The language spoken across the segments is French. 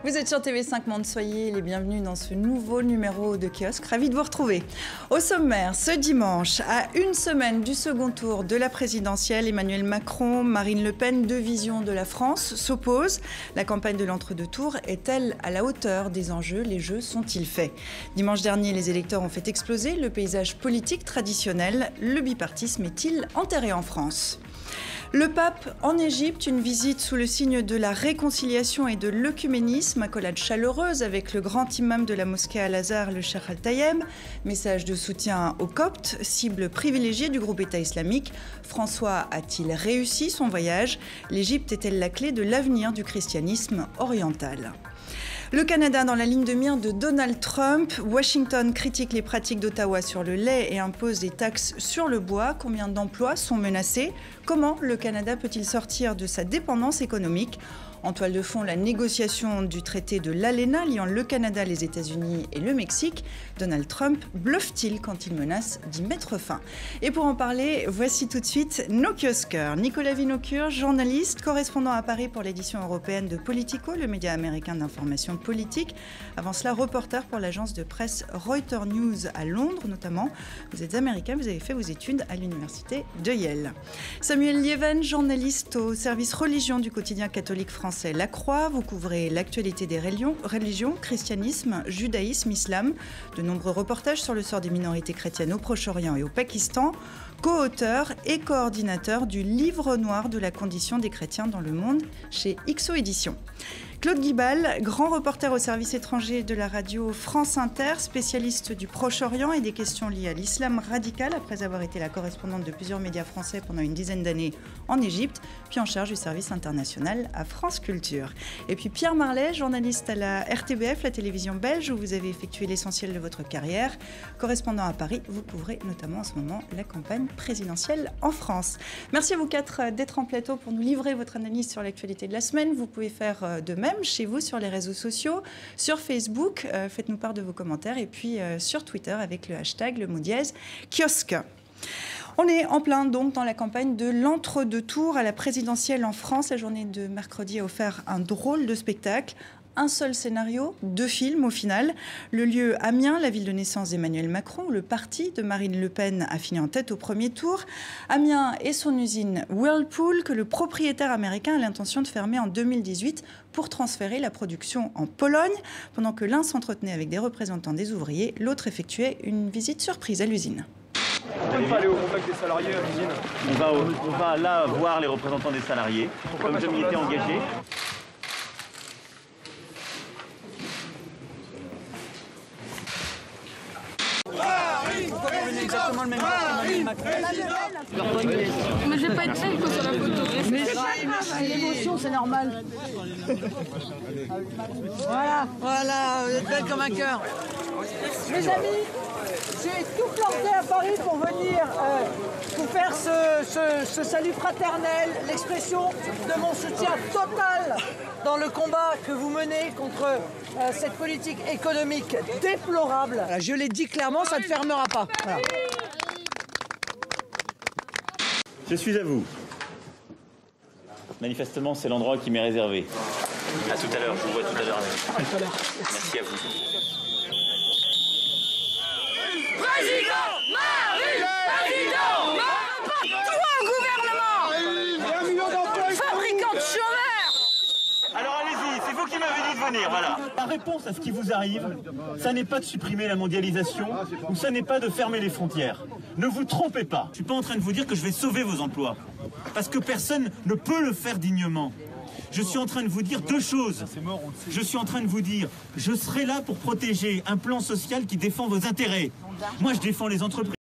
Vous êtes sur TV5 Monde, soyez les bienvenus dans ce nouveau numéro de Kiosque. Ravi de vous retrouver. Au sommaire, ce dimanche, à une semaine du second tour de la présidentielle, Emmanuel Macron, Marine Le Pen, deux visions de la France s'opposent. La campagne de l'entre-deux tours est-elle à la hauteur des enjeux? Les jeux sont-ils faits? Dimanche dernier, les électeurs ont fait exploser le paysage politique traditionnel. Le bipartisme est-il enterré en France? Le pape en Égypte, une visite sous le signe de la réconciliation et de l'œcuménisme, accolade chaleureuse avec le grand imam de la mosquée Al-Azhar, le Cheikh Al-Tayeb, message de soutien aux Coptes, cible privilégiée du groupe État islamique. François a-t-il réussi son voyage? L'Égypte est-elle la clé de l'avenir du christianisme oriental? Le Canada dans la ligne de mire de Donald Trump. Washington critique les pratiques d'Ottawa sur le lait et impose des taxes sur le bois. Combien d'emplois sont menacés? Comment le Canada peut-il sortir de sa dépendance économique? En toile de fond, la négociation du traité de l'ALENA liant le Canada, les États-Unis et le Mexique. Donald Trump bluffe-t-il quand il menace d'y mettre fin? Et pour en parler, voici tout de suite nos kiosqueurs. Nicolas Vinocure, journaliste, correspondant à Paris pour l'édition européenne de Politico, le média américain d'information politique. Avant cela, reporter pour l'agence de presse Reuters News à Londres notamment. Vous êtes américain, vous avez fait vos études à l'université de Yale. Samuel Lieven, journaliste au service religion du quotidien catholique français La Croix. Vous couvrez l'actualité des religions, christianisme, judaïsme, islam. De nombreux reportages sur le sort des minorités chrétiennes au Proche-Orient et au Pakistan. Co-auteur et coordinateur du livre noir de la condition des chrétiens dans le monde chez XO Éditions. Claude Guibal, grand reporter au service étranger de la radio France Inter, spécialiste du Proche-Orient et des questions liées à l'islam radical, après avoir été la correspondante de plusieurs médias français pendant une dizaine d'années en Égypte, puis en charge du service international à France Culture. Et puis Pierre Marlet, journaliste à la RTBF, la télévision belge, où vous avez effectué l'essentiel de votre carrière. Correspondant à Paris, vous couvrez notamment en ce moment la campagne présidentielle en France. Merci à vous quatre d'être en plateau pour nous livrer votre analyse sur l'actualité de la semaine. Vous pouvez faire de même chez vous sur les réseaux sociaux, sur Facebook, faites-nous part de vos commentaires, et puis sur Twitter avec le hashtag, le mot dièse, kiosque. On est en plein donc dans la campagne de l'entre-deux tours à la présidentielle en France. La journée de mercredi a offert un drôle de spectacle. Un seul scénario, deux films au final. Le lieu Amiens, la ville de naissance d'Emmanuel Macron, où le parti de Marine Le Pen a fini en tête au premier tour. Amiens et son usine Whirlpool, que le propriétaire américain a l'intention de fermer en 2018 pour transférer la production en Pologne. Pendant que l'un s'entretenait avec des représentants des ouvriers, l'autre effectuait une visite surprise à l'usine. Pourquoi ne pas aller au contact des salariés à l'usine? On va là voir les représentants des salariés, comme je m'y étais engagé. Exactement le même mais je vais pas être celle quoi sur la photo. Mais l'émotion, c'est normal. Voilà, vous êtes belle comme un cœur. Mes amis, j'ai tout planté à Paris pour venir vous faire ce salut fraternel, l'expression de mon soutien total dans le combat que vous menez contre cette politique économique déplorable. Je l'ai dit clairement, ça ne fermera pas. Voilà. Je suis à vous. Manifestement, c'est l'endroit qui m'est réservé. À tout à l'heure, je vous vois tout à l'heure. Merci à vous. Président Marie, président Marie, toi gouvernement, fabricant de chômeurs. Alors allez-y, c'est vous qui m'avez dit de venir, voilà. La réponse à ce qui vous arrive, ça n'est pas de supprimer la mondialisation ou ça n'est pas de fermer les frontières. Ne vous trompez pas. Je suis pas en train de vous dire que je vais sauver vos emplois. Parce que personne ne peut le faire dignement. Je suis en train de vous dire deux choses. Je suis en train de vous dire, je serai là pour protéger un plan social qui défend vos intérêts. Moi, je défends les entreprises.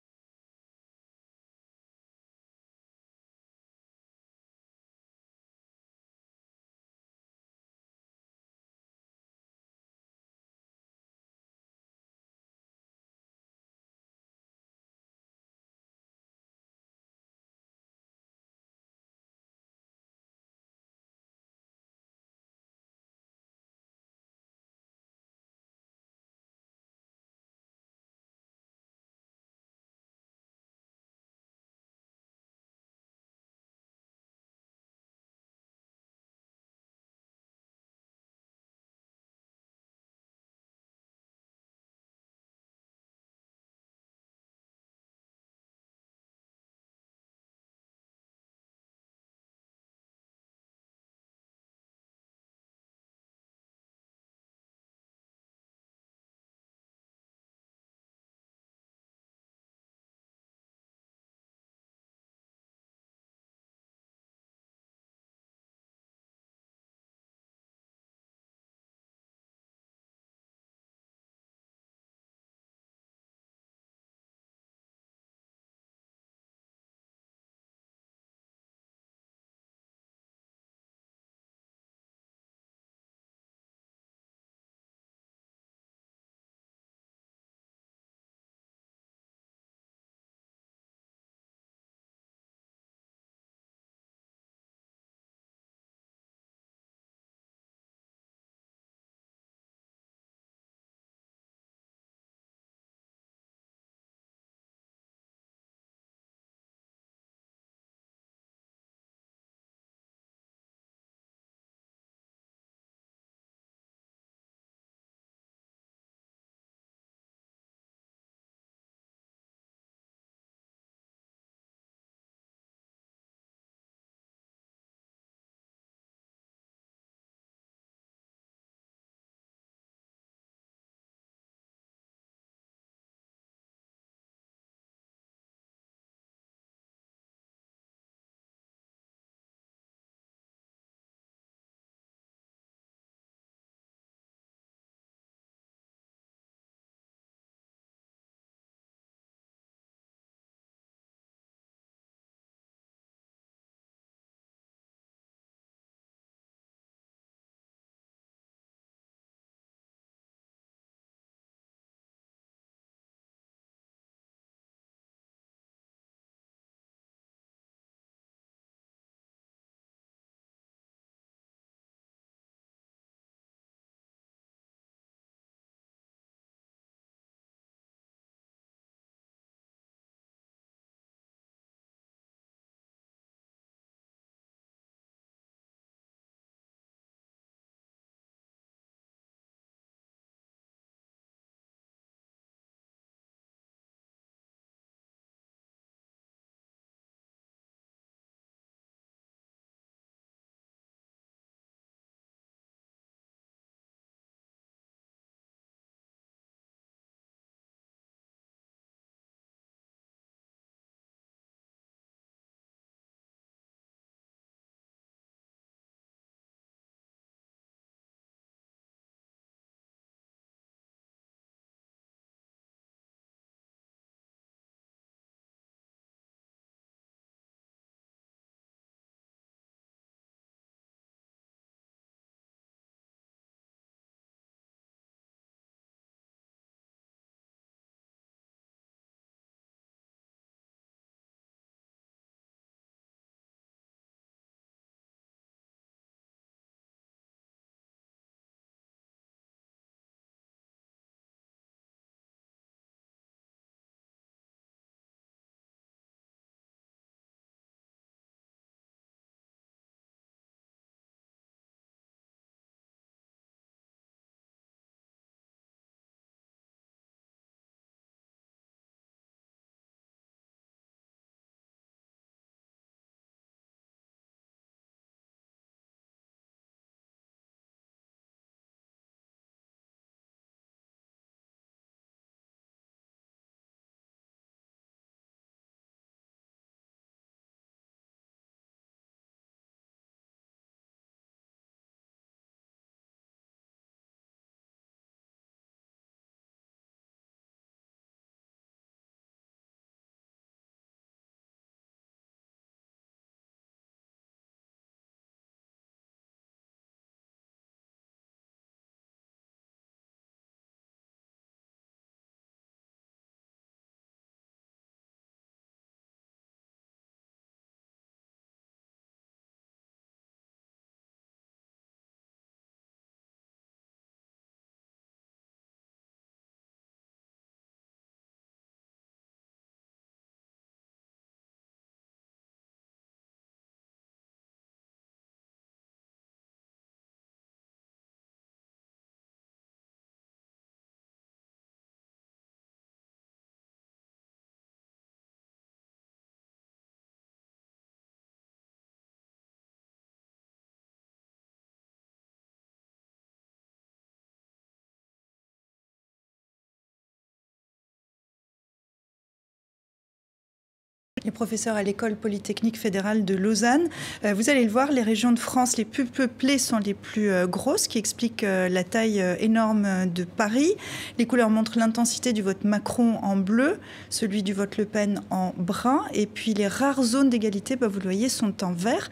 Il est professeur à l'École polytechnique fédérale de Lausanne. Vous allez le voir, les régions de France les plus peuplées sont les plus grosses, ce qui explique la taille énorme de Paris. Les couleurs montrent l'intensité du vote Macron en bleu, celui du vote Le Pen en brun, et puis les rares zones d'égalité, vous le voyez, sont en vert.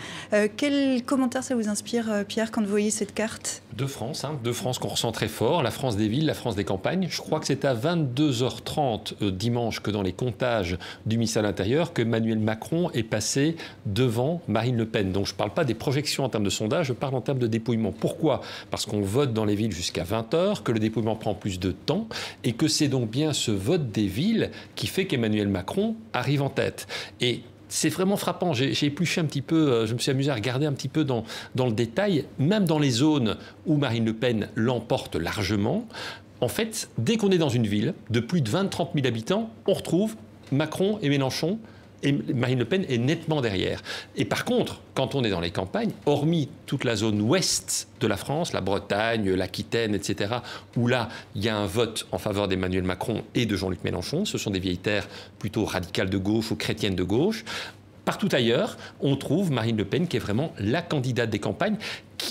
Quel commentaire ça vous inspire, Pierre, quand vous voyez cette carte ? Deux France qu'on ressent très fort, la France des villes, la France des campagnes. Je crois que c'est à 22h30 dimanche que dans les comptages du ministère de l'Intérieur que Emmanuel Macron est passé devant Marine Le Pen. Donc je ne parle pas des projections en termes de sondage, je parle en termes de dépouillement. Pourquoi ? Parce qu'on vote dans les villes jusqu'à 20h, que le dépouillement prend plus de temps et que c'est donc bien ce vote des villes qui fait qu'Emmanuel Macron arrive en tête. Et c'est vraiment frappant. J'ai épluché un petit peu, je me suis amusé à regarder un petit peu dans le détail, même dans les zones où Marine Le Pen l'emporte largement. En fait, dès qu'on est dans une ville de plus de 20-30 000 habitants, on retrouve Macron et Mélenchon. Et Marine Le Pen est nettement derrière. Et par contre, quand on est dans les campagnes, hormis toute la zone ouest de la France, la Bretagne, l'Aquitaine, etc., où là, il y a un vote en faveur d'Emmanuel Macron et de Jean-Luc Mélenchon, ce sont des vieilles terres plutôt radicales de gauche ou chrétiennes de gauche. Partout ailleurs, on trouve Marine Le Pen qui est vraiment la candidate des campagnes.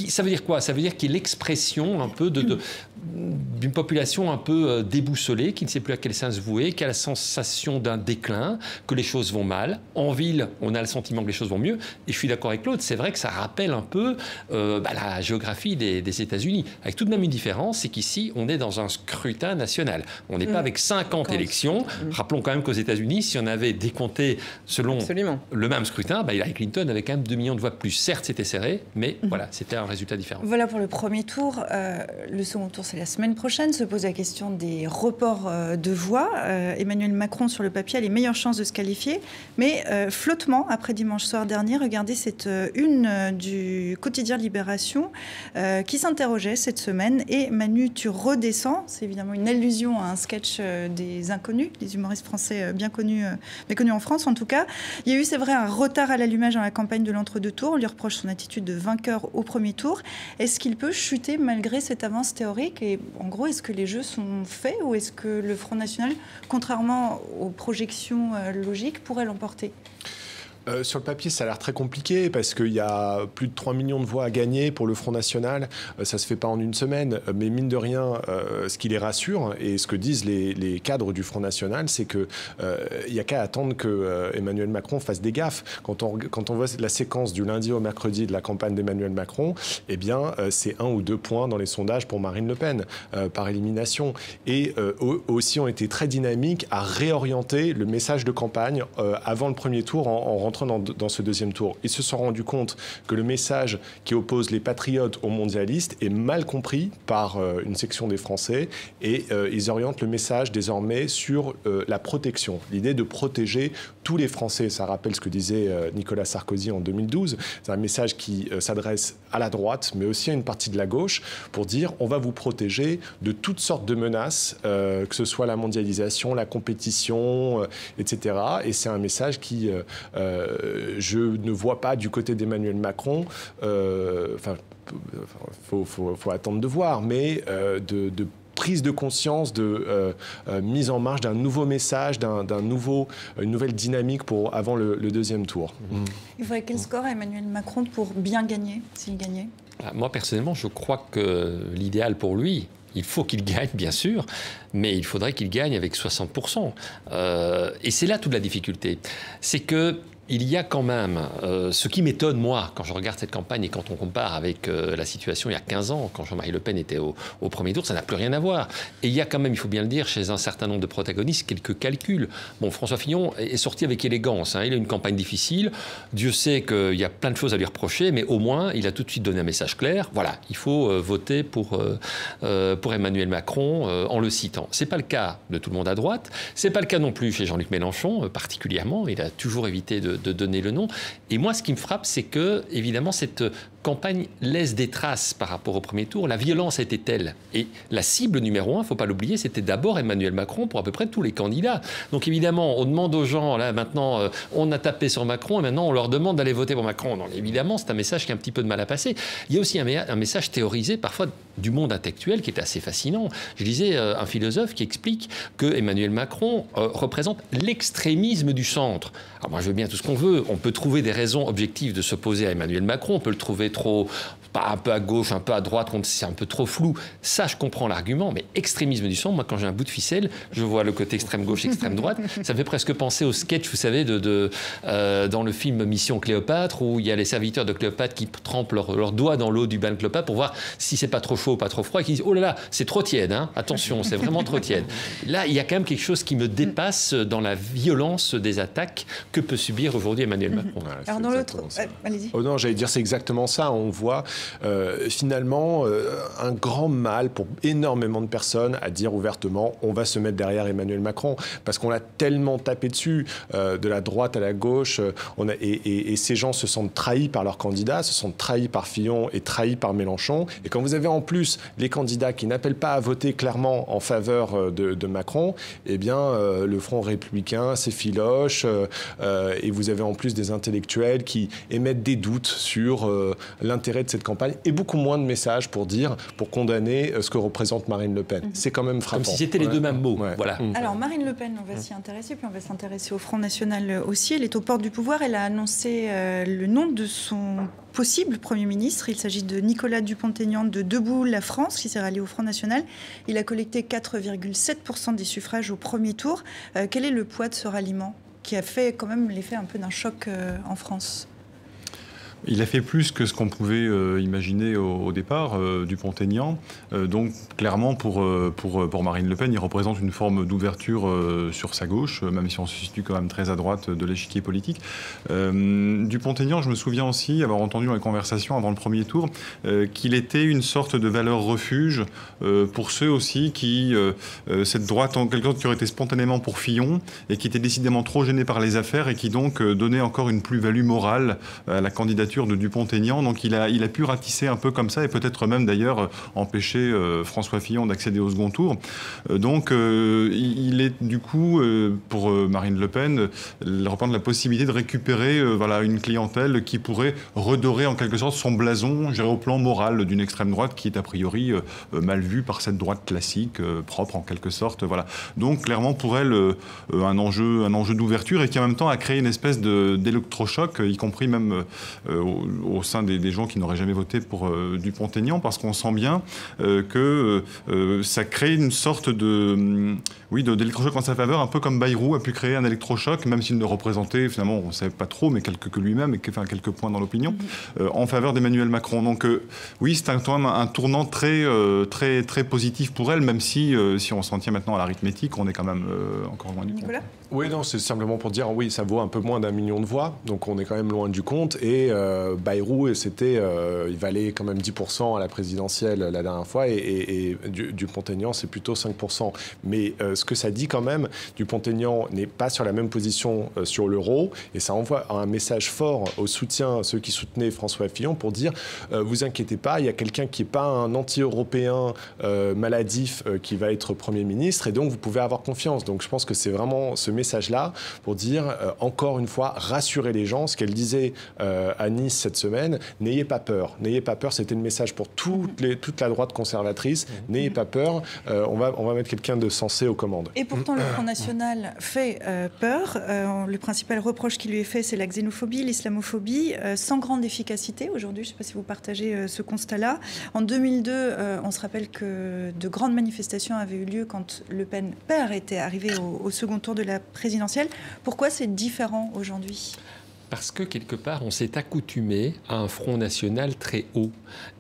Ça veut dire quoi ? Ça veut dire qu'il est l'expression un peu d'une population un peu déboussolée, qui ne sait plus à quel sens se vouer, qui a la sensation d'un déclin, que les choses vont mal. En ville, on a le sentiment que les choses vont mieux. Et je suis d'accord avec Claude, c'est vrai que ça rappelle un peu la géographie des États-Unis. Avec tout de même une différence, c'est qu'ici, on est dans un scrutin national. On n'est pas avec 50 élections. Rappelons quand même qu'aux États-Unis, si on avait décompté selon le même scrutin, Hillary Clinton avait quand même 2 millions de voix de plus. Certes, c'était serré, mais voilà, c'était un résultat différent. Voilà pour le premier tour. Le second tour, c'est la semaine prochaine. Se pose la question des reports de voix. Emmanuel Macron, sur le papier, a les meilleures chances de se qualifier. Mais flottement, après dimanche soir dernier, regardez cette une du quotidien Libération qui s'interrogeait cette semaine. Et Manu, tu redescends. C'est évidemment une allusion à un sketch des Inconnus, des humoristes français bien connus en France en tout cas. Il y a eu, c'est vrai, un retard à l'allumage dans la campagne de l'entre-deux tours. On lui reproche son attitude de vainqueur au premier tour. Est-ce qu'il peut chuter malgré cette avance théorique ? Et en gros, est-ce que les jeux sont faits ou est-ce que le Front National, contrairement aux projections logiques, pourrait l'emporter ? Sur le papier, ça a l'air très compliqué parce qu'il y a plus de 3 millions de voix à gagner pour le Front National. Ça ne se fait pas en une semaine, mais mine de rien, ce qui les rassure et ce que disent les cadres du Front National, c'est qu'il n'y a qu'à attendre que Emmanuel Macron fasse des gaffes. Quand on voit la séquence du lundi au mercredi de la campagne d'Emmanuel Macron, eh bien, c'est 1 ou 2 points dans les sondages pour Marine Le Pen, par élimination. Et aussi ont été très dynamiques à réorienter le message de campagne avant le premier tour en rentrant dans ce deuxième tour. Ils se sont rendus compte que le message qui oppose les patriotes aux mondialistes est mal compris par une section des Français et ils orientent le message désormais sur la protection. L'idée de protéger tous les Français. Ça rappelle ce que disait Nicolas Sarkozy en 2012. C'est un message qui s'adresse à la droite, mais aussi à une partie de la gauche, pour dire on va vous protéger de toutes sortes de menaces, que ce soit la mondialisation, la compétition, etc. Et c'est un message qui... je ne vois pas du côté d'Emmanuel Macron, faut attendre de voir, mais de prise de conscience, de mise en marche d'un nouveau message, une nouvelle dynamique avant le deuxième tour. Il faudrait quel score à Emmanuel Macron pour bien gagner, s'il gagnait ? Moi, personnellement, je crois que l'idéal pour lui, il faut qu'il gagne, bien sûr, mais il faudrait qu'il gagne avec 60%. Et c'est là toute la difficulté. C'est que il y a quand même, ce qui m'étonne, moi, quand je regarde cette campagne et quand on compare avec la situation il y a 15 ans, quand Jean-Marie Le Pen était au premier tour, ça n'a plus rien à voir. Et il y a quand même, il faut bien le dire, chez un certain nombre de protagonistes, quelques calculs. Bon, François Fillon est sorti avec élégance. Il a une campagne difficile. Dieu sait qu'il y a plein de choses à lui reprocher, mais au moins, il a tout de suite donné un message clair. Voilà, il faut voter pour Emmanuel Macron en le citant. C'est pas le cas de tout le monde à droite. C'est pas le cas non plus chez Jean-Luc Mélenchon, particulièrement. Il a toujours évité de donner le nom. Et moi, ce qui me frappe, c'est que, évidemment, cette campagne laisse des traces par rapport au premier tour. La violence a été telle. Et la cible numéro 1, il ne faut pas l'oublier, c'était d'abord Emmanuel Macron pour à peu près tous les candidats. Donc, évidemment, on demande aux gens, là, maintenant, on a tapé sur Macron et maintenant, on leur demande d'aller voter pour Macron. Non, évidemment, c'est un message qui a un petit peu de mal à passer. Il y a aussi un message théorisé, parfois du monde intellectuel qui est assez fascinant. Je lisais un philosophe qui explique que Emmanuel Macron représente l'extrémisme du centre. Alors moi, je veux bien tout ce qu'on veut. On peut trouver des raisons objectives de s'opposer à Emmanuel Macron. On peut le trouver trop, pas un peu à gauche, un peu à droite, c'est un peu trop flou. Ça, je comprends l'argument, mais extrémisme du centre, moi, quand j'ai un bout de ficelle, je vois le côté extrême gauche, extrême droite. Ça me fait presque penser au sketch, vous savez, dans le film Mission Cléopâtre, où il y a les serviteurs de Cléopâtre qui trempent leurs doigts dans l'eau du bain de Cléopâtre pour voir si c'est pas trop chaud, pas trop froid, et qui disent « Oh là là, c'est trop tiède, hein, attention, c'est vraiment trop tiède ». Là, il y a quand même quelque chose qui me dépasse dans la violence des attaques que peut subir aujourd'hui Emmanuel Macron. Voilà, alors dans l'autre... allez-y. Oh non, j'allais dire, c'est exactement ça. On voit finalement un grand mal pour énormément de personnes à dire ouvertement on va se mettre derrière Emmanuel Macron parce qu'on l'a tellement tapé dessus de la droite à la gauche et ces gens se sentent trahis par leurs candidats, se sentent trahis par Fillon et trahis par Mélenchon. Et quand vous avez en plus les candidats qui n'appellent pas à voter clairement en faveur de Macron, eh bien le Front républicain s'effiloche et vous avez en plus des intellectuels qui émettent des doutes sur l'intérêt de cette campagne et beaucoup moins de messages pour condamner ce que représente Marine Le Pen. C'est quand même frappant. Comme si c'était les deux mêmes mots. Ouais. Voilà. Alors Marine Le Pen, on va s'y intéresser, puis on va s'intéresser au Front National aussi. Elle est aux portes du pouvoir. Elle a annoncé le nom de son possible Premier ministre. Il s'agit de Nicolas Dupont-Aignan de Debout la France, qui s'est rallié au Front National. Il a collecté 4,7% des suffrages au premier tour. Quel est le poids de ce ralliement qui a fait quand même l'effet un peu d'un choc en France ? Il a fait plus que ce qu'on pouvait imaginer au départ, Dupont-Aignan. Donc, clairement, pour Marine Le Pen, il représente une forme d'ouverture sur sa gauche, même si on se situe quand même très à droite de l'échiquier politique. Dupont-Aignan, je me souviens aussi avoir entendu dans les conversations avant le premier tour qu'il était une sorte de valeur refuge pour ceux aussi qui, cette droite en quelque sorte qui aurait été spontanément pour Fillon et qui était décidément trop gênée par les affaires et qui donc donnait encore une plus-value morale à la candidature de Dupont-Aignan. Donc il a pu ratisser un peu comme ça et peut-être même d'ailleurs empêcher François Fillon d'accéder au second tour. Donc il est du coup pour Marine Le Pen reprendre la possibilité de récupérer une clientèle qui pourrait redorer en quelque sorte son blason, je dirais, au plan moral d'une extrême droite qui est a priori mal vue par cette droite classique, propre en quelque sorte. Voilà. Donc clairement pour elle un enjeu d'ouverture et qui en même temps a créé une espèce d'électrochoc, y compris même au sein des gens qui n'auraient jamais voté pour Dupont-Aignan, parce qu'on sent bien que ça crée une sorte d'électrochoc en sa faveur, un peu comme Bayrou a pu créer un électrochoc, même s'il ne représentait finalement, on ne savait pas trop, mais que lui-même, et quelques points dans l'opinion, en faveur d'Emmanuel Macron. Donc oui, c'est quand même un tournant très positif pour elle, même si on s'en tient maintenant à l'arithmétique, on est quand même encore loin du compte. Nicolas ? Oui, non, c'est simplement pour dire, oui, ça vaut un peu moins d'1 million de voix, donc on est quand même loin du compte. Et Bayrou, il valait quand même 10% à la présidentielle la dernière fois, et Dupont-Aignan, c'est plutôt 5%. Mais ce que ça dit quand même, Dupont-Aignan n'est pas sur la même position sur l'euro, et ça envoie un message fort au soutien, ceux qui soutenaient François Fillon, pour dire, vous inquiétez pas, il y a quelqu'un qui n'est pas un anti-européen maladif qui va être Premier ministre, et donc vous pouvez avoir confiance. Donc je pense que c'est vraiment ce message-là pour dire, encore une fois, rassurer les gens. Ce qu'elle disait à Nice cette semaine, n'ayez pas peur. N'ayez pas peur, c'était le message pour toute la droite conservatrice. N'ayez pas peur, on va mettre quelqu'un de sensé aux commandes. Et pourtant, le Front National fait peur. Le principal reproche qui lui est fait, c'est la xénophobie, l'islamophobie, sans grande efficacité aujourd'hui. Je ne sais pas si vous partagez ce constat-là. En 2002, on se rappelle que de grandes manifestations avaient eu lieu quand Le Pen père était arrivé au second tour de la présidentielle. Pourquoi c'est différent aujourd'hui ? Parce que, quelque part, on s'est accoutumé à un Front National très haut.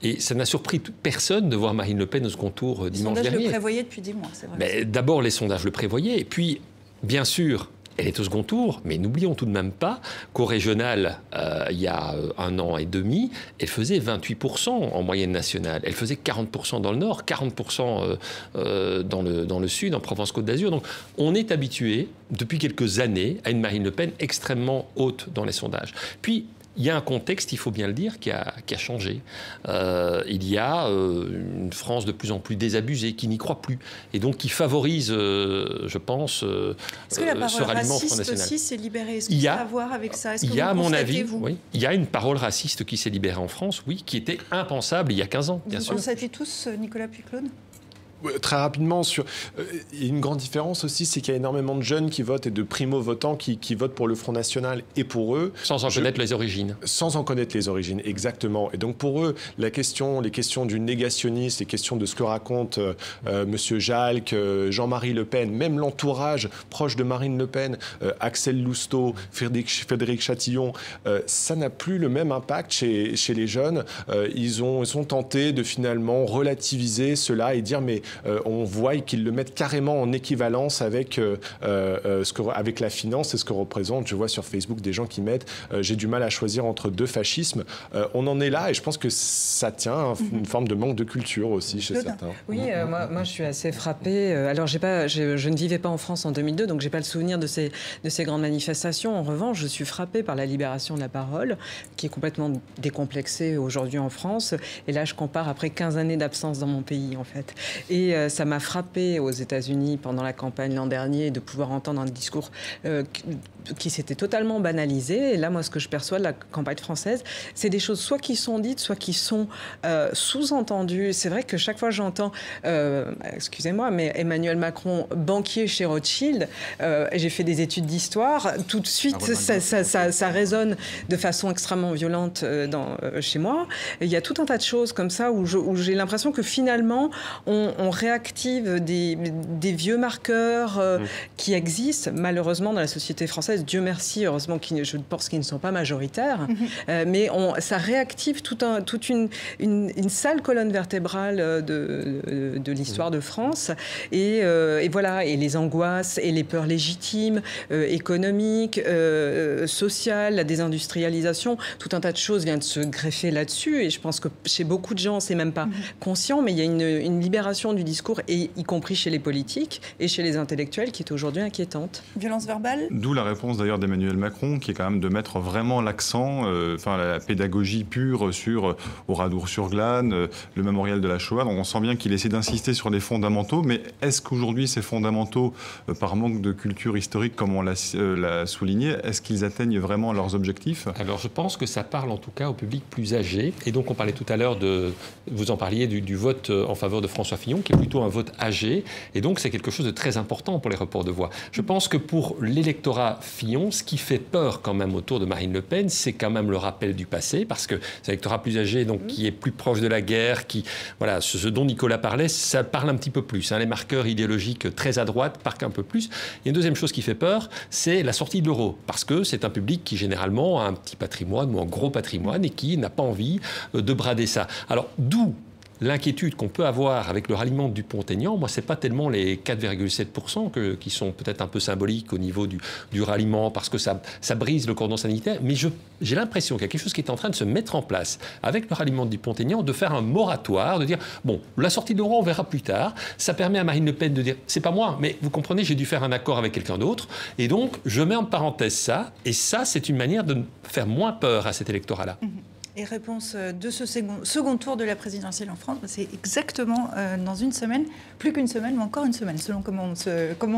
Et ça n'a surpris personne de voir Marine Le Pen au second tour dimanche dernier. Les sondages le prévoyaient depuis des mois, c'est vrai. Mais d'abord, les sondages le prévoyaient. Et puis, bien sûr, elle est au second tour, mais n'oublions tout de même pas qu'au régional, il y a 1 an et demi, elle faisait 28% en moyenne nationale. Elle faisait 40% dans le Nord, 40% dans le Sud, en Provence-Côte d'Azur. Donc on est habitué, depuis quelques années, à une Marine Le Pen extrêmement haute dans les sondages. Puis, il y a un contexte, il faut bien le dire, qui a changé. Il y a une France de plus en plus désabusée, qui n'y croit plus, et donc qui favorise, je pense, Est-ce que la parole ce ralliement Front raciste National. aussi s'est libérée? Est-ce que ça a à voir avec ça? Il y a, à mon avis, oui, il y a une parole raciste qui s'est libérée en France, oui, qui était impensable il y a 15 ans, bien sûr. Vous constatez tous, Nicolas Puy-Claude? Très rapidement, il y a une grande différence aussi, c'est qu'il y a énormément de jeunes qui votent et de primo-votants qui votent pour le Front National et pour eux. Sans en connaître les origines. Sans en connaître les origines, exactement. Et donc pour eux, les questions du négationniste, les questions de ce que raconte Monsieur Jalc, Jean-Marie Le Pen, même l'entourage proche de Marine Le Pen, Axel Lousteau, Frédéric Chatillon, ça n'a plus le même impact chez les jeunes. Ils sont tentés de finalement relativiser cela et dire mais on voit qu'ils le mettent carrément en équivalence avec, avec la finance et ce que représente. Je vois sur Facebook des gens qui mettent j'ai du mal à choisir entre deux fascismes. On en est là et je pense que ça tient à une forme de manque de culture aussi chez certains. Oui, moi je suis assez frappée. Alors je ne vivais pas en France en 2002, donc j'ai pas le souvenir de ces grandes manifestations. En revanche, je suis frappée par la libération de la parole, qui est complètement décomplexée aujourd'hui en France. Et là, je compare après 15 années d'absence dans mon pays, en fait. Et ça m'a frappé aux États-Unis pendant la campagne l'an dernier de pouvoir entendre un discours qui s'était totalement banalisé. Et là, moi, ce que je perçois de la campagne française, c'est des choses soit qui sont dites, soit qui sont sous-entendues. C'est vrai que chaque fois j'entends, excusez-moi, mais Emmanuel Macron, banquier chez Rothschild, j'ai fait des études d'histoire, tout de suite, ça résonne de façon extrêmement violente chez moi. Et il y a tout un tas de choses comme ça où j'ai l'impression que finalement, on réactive des vieux marqueurs qui existent, malheureusement, dans la société française. Dieu merci, heureusement, je pense qu'ils ne sont pas majoritaires. Mais ça réactive toute une sale colonne vertébrale de l'histoire de France. Et voilà, et les angoisses et les peurs légitimes, économiques, sociales, la désindustrialisation, tout un tas de choses vient de se greffer là-dessus. Et je pense que chez beaucoup de gens, c'est même pas conscient, mais il y a une libération du discours, et y compris chez les politiques et chez les intellectuels, qui est aujourd'hui inquiétante. Violence verbale? D'où la réponse d'ailleurs d'Emmanuel Macron, qui est quand même de mettre vraiment l'accent, la pédagogie pure sur Oradour-sur-Glane, le mémorial de la Shoah. Donc on sent bien qu'il essaie d'insister sur les fondamentaux, mais est-ce qu'aujourd'hui ces fondamentaux, par manque de culture historique, comme on l'a souligné, est-ce qu'ils atteignent vraiment leurs objectifs? Alors je pense que ça parle en tout cas au public plus âgé. Et donc on parlait tout à l'heure vous en parliez du vote en faveur de François Fillon, qui est plutôt un vote âgé. Et donc c'est quelque chose de très important pour les reports de voix. Je pense que pour l'électorat Fillon, ce qui fait peur quand même autour de Marine Le Pen, c'est quand même le rappel du passé, parce que c'est l'électorat plus âgé, donc qui est plus proche de la guerre, voilà, ce dont Nicolas parlait, ça parle un petit peu plus. Les marqueurs idéologiques très à droite parlent un peu plus. Il y a une deuxième chose qui fait peur, c'est la sortie de l'euro, parce que c'est un public qui généralement a un petit patrimoine ou un gros patrimoine et qui n'a pas envie de brader ça. Alors d'où l'inquiétude qu'on peut avoir avec le ralliement de Dupont-Aignan, moi, c'est pas tellement les 4,7% qui sont peut-être un peu symboliques au niveau du ralliement, parce que ça brise le cordon sanitaire, mais j'ai l'impression qu'il y a quelque chose qui est en train de se mettre en place avec le ralliement de Dupont-Aignan, de faire un moratoire, de dire, bon, la sortie de l'euro, on verra plus tard. Ça permet à Marine Le Pen de dire, c'est pas moi, mais vous comprenez, j'ai dû faire un accord avec quelqu'un d'autre, et donc, je mets en parenthèse ça, et ça, c'est une manière de faire moins peur à cet électorat-là. Et réponse de ce second tour de la présidentielle en France, c'est exactement dans une semaine, plus qu'une semaine ou encore une semaine, selon comment on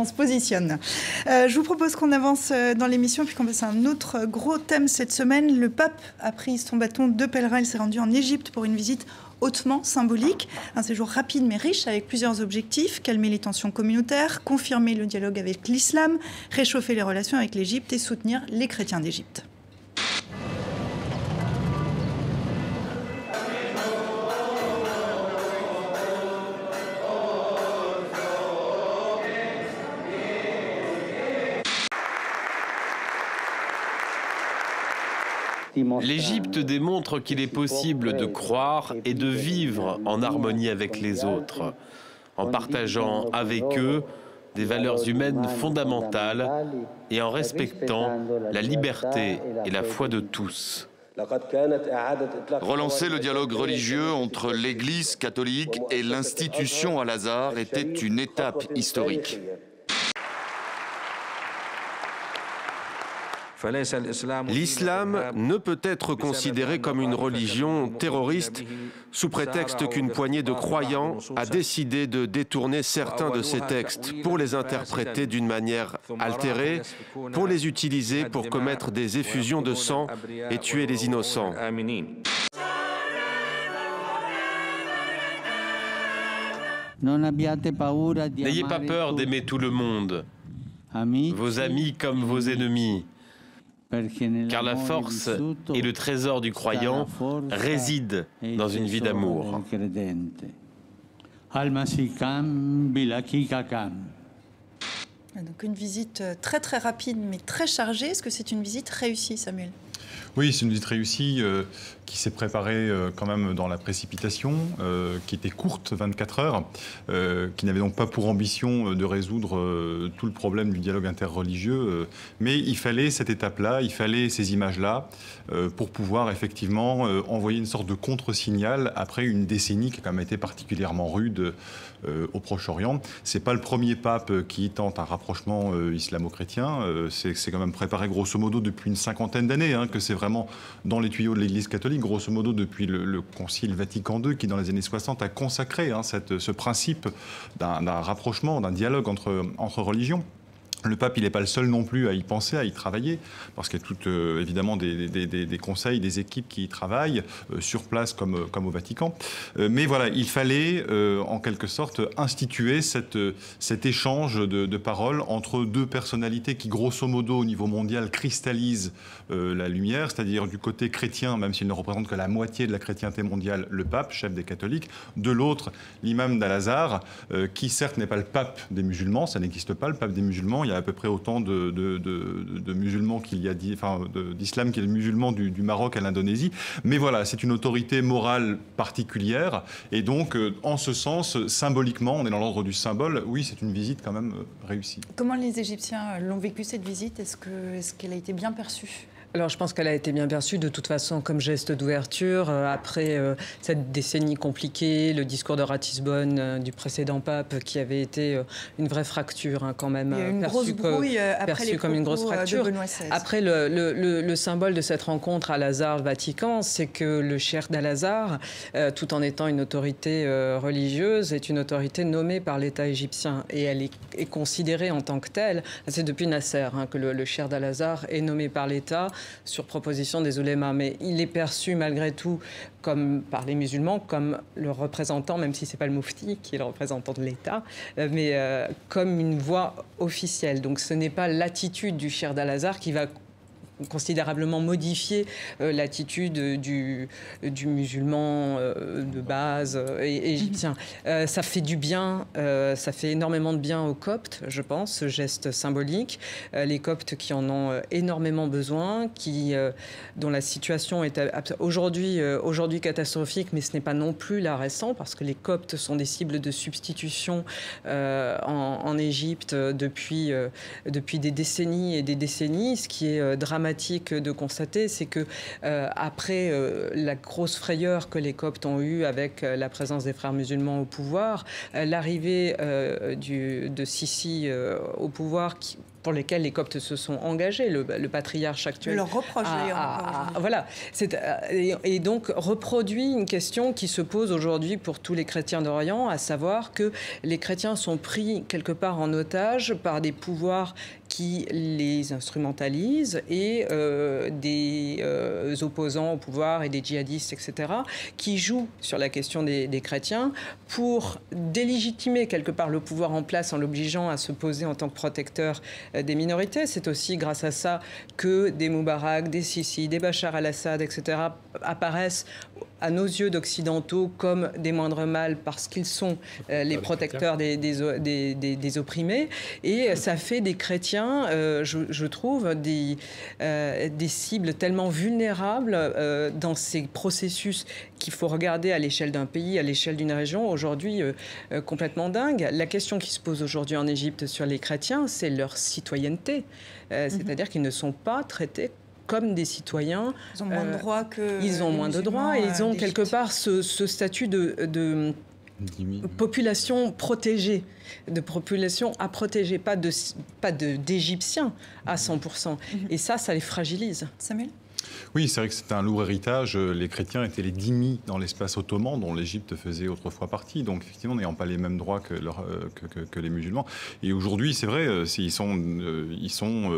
se positionne. Je vous propose qu'on avance dans l'émission puis qu'on passe à un autre gros thème cette semaine. Le pape a pris son bâton de pèlerin, il s'est rendu en Égypte pour une visite hautement symbolique, un séjour rapide mais riche avec plusieurs objectifs: calmer les tensions communautaires, confirmer le dialogue avec l'islam, réchauffer les relations avec l'Égypte et soutenir les chrétiens d'Égypte. L'Égypte démontre qu'il est possible de croire et de vivre en harmonie avec les autres, en partageant avec eux des valeurs humaines fondamentales et en respectant la liberté et la foi de tous. Relancer le dialogue religieux entre l'Église catholique et l'institution Al-Azhar était une étape historique. L'islam ne peut être considéré comme une religion terroriste sous prétexte qu'une poignée de croyants a décidé de détourner certains de ces textes pour les interpréter d'une manière altérée, pour les utiliser pour commettre des effusions de sang et tuer les innocents. N'ayez pas peur d'aimer tout le monde, vos amis comme vos ennemis, car la force et le trésor du croyant résident dans une vie d'amour. Donc une visite très très rapide mais très chargée. Est-ce que c'est une visite réussie, Samuel ? Oui, c'est une visite réussie qui s'est préparée quand même dans la précipitation, qui était courte, 24 heures, qui n'avait donc pas pour ambition de résoudre tout le problème du dialogue interreligieux. Mais il fallait cette étape-là, il fallait ces images-là pour pouvoir effectivement envoyer une sorte de contre-signal après une décennie qui a quand même été particulièrement rude au Proche-Orient. C'est pas le premier pape qui tente un rapprochement islamo-chrétien. C'est quand même préparé grosso modo depuis une cinquantaine d'années, que c'est vraiment dans les tuyaux de l'Église catholique, grosso modo depuis le Concile Vatican II, qui dans les années 60 a consacré ce principe d'un rapprochement, d'un dialogue entre religions. Le pape, il n'est pas le seul non plus à y penser, à y travailler, parce qu'il y a tout, évidemment des conseils, des équipes qui y travaillent sur place comme au Vatican. Mais voilà, il fallait en quelque sorte instituer cet échange de paroles entre deux personnalités qui, grosso modo, au niveau mondial, cristallisent la lumière, c'est-à-dire du côté chrétien, même s'il ne représente que la moitié de la chrétienté mondiale, le pape, chef des catholiques, de l'autre, l'imam d'Al-Azhar, qui certes n'est pas le pape des musulmans, ça n'existe pas, le pape des musulmans. Il y a à peu près autant de musulmans qu'il y a, d'islam qu'il y a de musulmans du Maroc à l'Indonésie. Mais voilà, c'est une autorité morale particulière. Et donc, en ce sens, symboliquement, on est dans l'ordre du symbole. Oui, c'est une visite quand même réussie. Comment les Égyptiens l'ont vécu, cette visite ? Est-ce qu'elle a été bien perçue ? Alors, je pense qu'elle a été bien perçue de toute façon comme geste d'ouverture. Après cette décennie compliquée, le discours de Ratisbonne du précédent pape qui avait été une vraie fracture quand même. Il y a une grosse brouille après les comme une grosse fracture. De Benoît XVI. Après, le symbole de cette rencontre à Al-Azhar-Vatican, c'est que le cheikh d'Al-Azhar, tout en étant une autorité religieuse, est une autorité nommée par l'État égyptien. Et elle est considérée en tant que telle. C'est depuis Nasser que le cheikh d'Al-Azhar est nommé par l'État sur proposition des oulémas, mais il est perçu malgré tout comme, par les musulmans comme le représentant, même si ce n'est pas le moufti qui est le représentant de l'État, mais comme une voix officielle. Donc ce n'est pas l'attitude du cheikh d'Al-Azhar qui va considérablement modifier l'attitude du musulman de base égyptien. Ça fait du bien, ça fait énormément de bien aux Coptes, je pense, ce geste symbolique. Les Coptes qui en ont énormément besoin, dont la situation est aujourd'hui catastrophique, mais ce n'est pas non plus la récente, parce que les Coptes sont des cibles de substitution en Égypte depuis des décennies et des décennies. Ce qui est dramatique de constater, c'est que après la grosse frayeur que les Coptes ont eue avec la présence des frères musulmans au pouvoir, l'arrivée de Sisi au pouvoir, pour lesquels les Coptes se sont engagés, le patriarche actuel. Leur reproche voilà. Et donc reproduit une question qui se pose aujourd'hui pour tous les chrétiens d'Orient, à savoir que les chrétiens sont pris quelque part en otage par des pouvoirs qui les instrumentalisent et des opposants au pouvoir et des djihadistes, etc., qui jouent sur la question des chrétiens pour délégitimer quelque part le pouvoir en place en l'obligeant à se poser en tant que protecteur des minorités. C'est aussi grâce à ça que des Moubarak, des Sisi, des Bachar al-Assad, etc., apparaissent à nos yeux d'occidentaux comme des moindres mal parce qu'ils sont les protecteurs des opprimés. Et ça fait des chrétiens, je trouve, des cibles tellement vulnérables dans ces processus qu'il faut regarder à l'échelle d'un pays, à l'échelle d'une région, aujourd'hui complètement dingue. La question qui se pose aujourd'hui en Égypte sur les chrétiens, c'est leur citoyenneté. C'est-à-dire qu'ils ne sont pas traités comme des citoyens. Ils ont moins de droits que ils ont moins de droits et ils ont quelque part ce statut population protégée, de population à protéger, pas d'Égyptiens à 100%. Et ça les fragilise. Samuel ? Oui, c'est vrai que c'est un lourd héritage. Les chrétiens étaient les dhimmis dans l'espace ottoman, dont l'Égypte faisait autrefois partie. Donc, effectivement, n'ayant pas les mêmes droits que les musulmans. Et aujourd'hui, c'est vrai, ils sont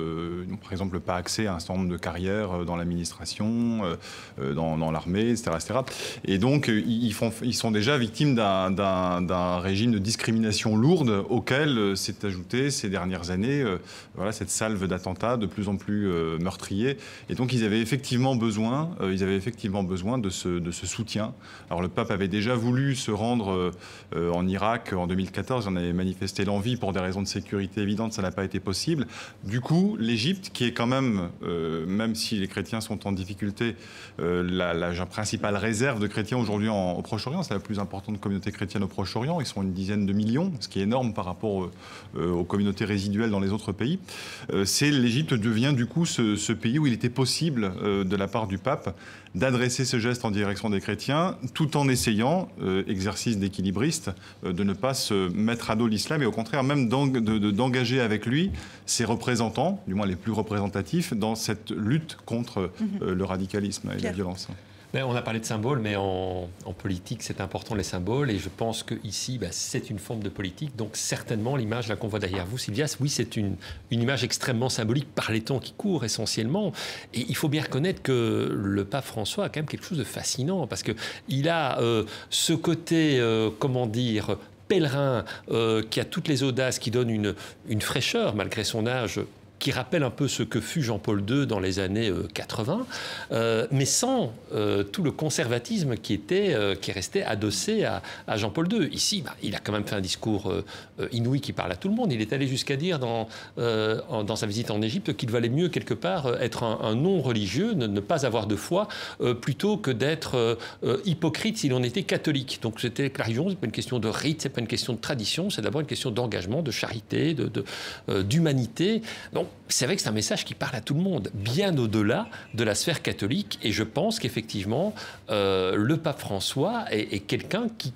par exemple, pas accès à un certain nombre de carrières dans l'administration, dans l'armée, etc. Et donc, ils sont déjà victimes d'un régime de discrimination lourde auquel s'est ajoutée ces dernières années cette salve d'attentats de plus en plus meurtriers. Et donc, ils avaient effectivement besoin de ce soutien. Alors le pape avait déjà voulu se rendre en Irak en 2014, on avait manifesté l'envie pour des raisons de sécurité évidentes, ça n'a pas été possible. Du coup, l'Égypte, qui est quand même, même si les chrétiens sont en difficulté, la principale réserve de chrétiens aujourd'hui au Proche-Orient, c'est la plus importante communauté chrétienne au Proche-Orient, ils sont une dizaine de millions, ce qui est énorme par rapport aux communautés résiduelles dans les autres pays. L'Égypte devient du coup ce pays où il était possible de la part du pape d'adresser ce geste en direction des chrétiens, tout en essayant, exercice d'équilibriste, de ne pas se mettre à dos l'islam et au contraire même d'engager avec lui ses représentants, du moins les plus représentatifs, dans cette lutte contre le radicalisme et la violence. On a parlé de symboles, mais en politique, c'est important les symboles. Et je pense qu'ici, c'est une forme de politique. Donc certainement, l'image là qu'on voit derrière vous, Sylvia, oui, c'est une image extrêmement symbolique par les temps qui courent essentiellement. Et il faut bien reconnaître que le pape François a quand même quelque chose de fascinant, parce qu'il a ce côté, pèlerin, qui a toutes les audaces, qui donne une fraîcheur, malgré son âge, qui rappelle un peu ce que fut Jean-Paul II dans les années 80, mais sans tout le conservatisme qui restait adossé à Jean-Paul II. Ici, il a quand même fait un discours inouï qui parle à tout le monde. Il est allé jusqu'à dire dans sa visite en Égypte qu'il valait mieux quelque part être un non-religieux, ne pas avoir de foi, plutôt que d'être hypocrite si l'on était catholique. Donc c'était que la religion, c'est pas une question de rite, c'est pas une question de tradition, c'est d'abord une question d'engagement, de charité, d'humanité. Donc c'est vrai que c'est un message qui parle à tout le monde, bien au-delà de la sphère catholique. Et je pense qu'effectivement, le pape François est quelqu'un qui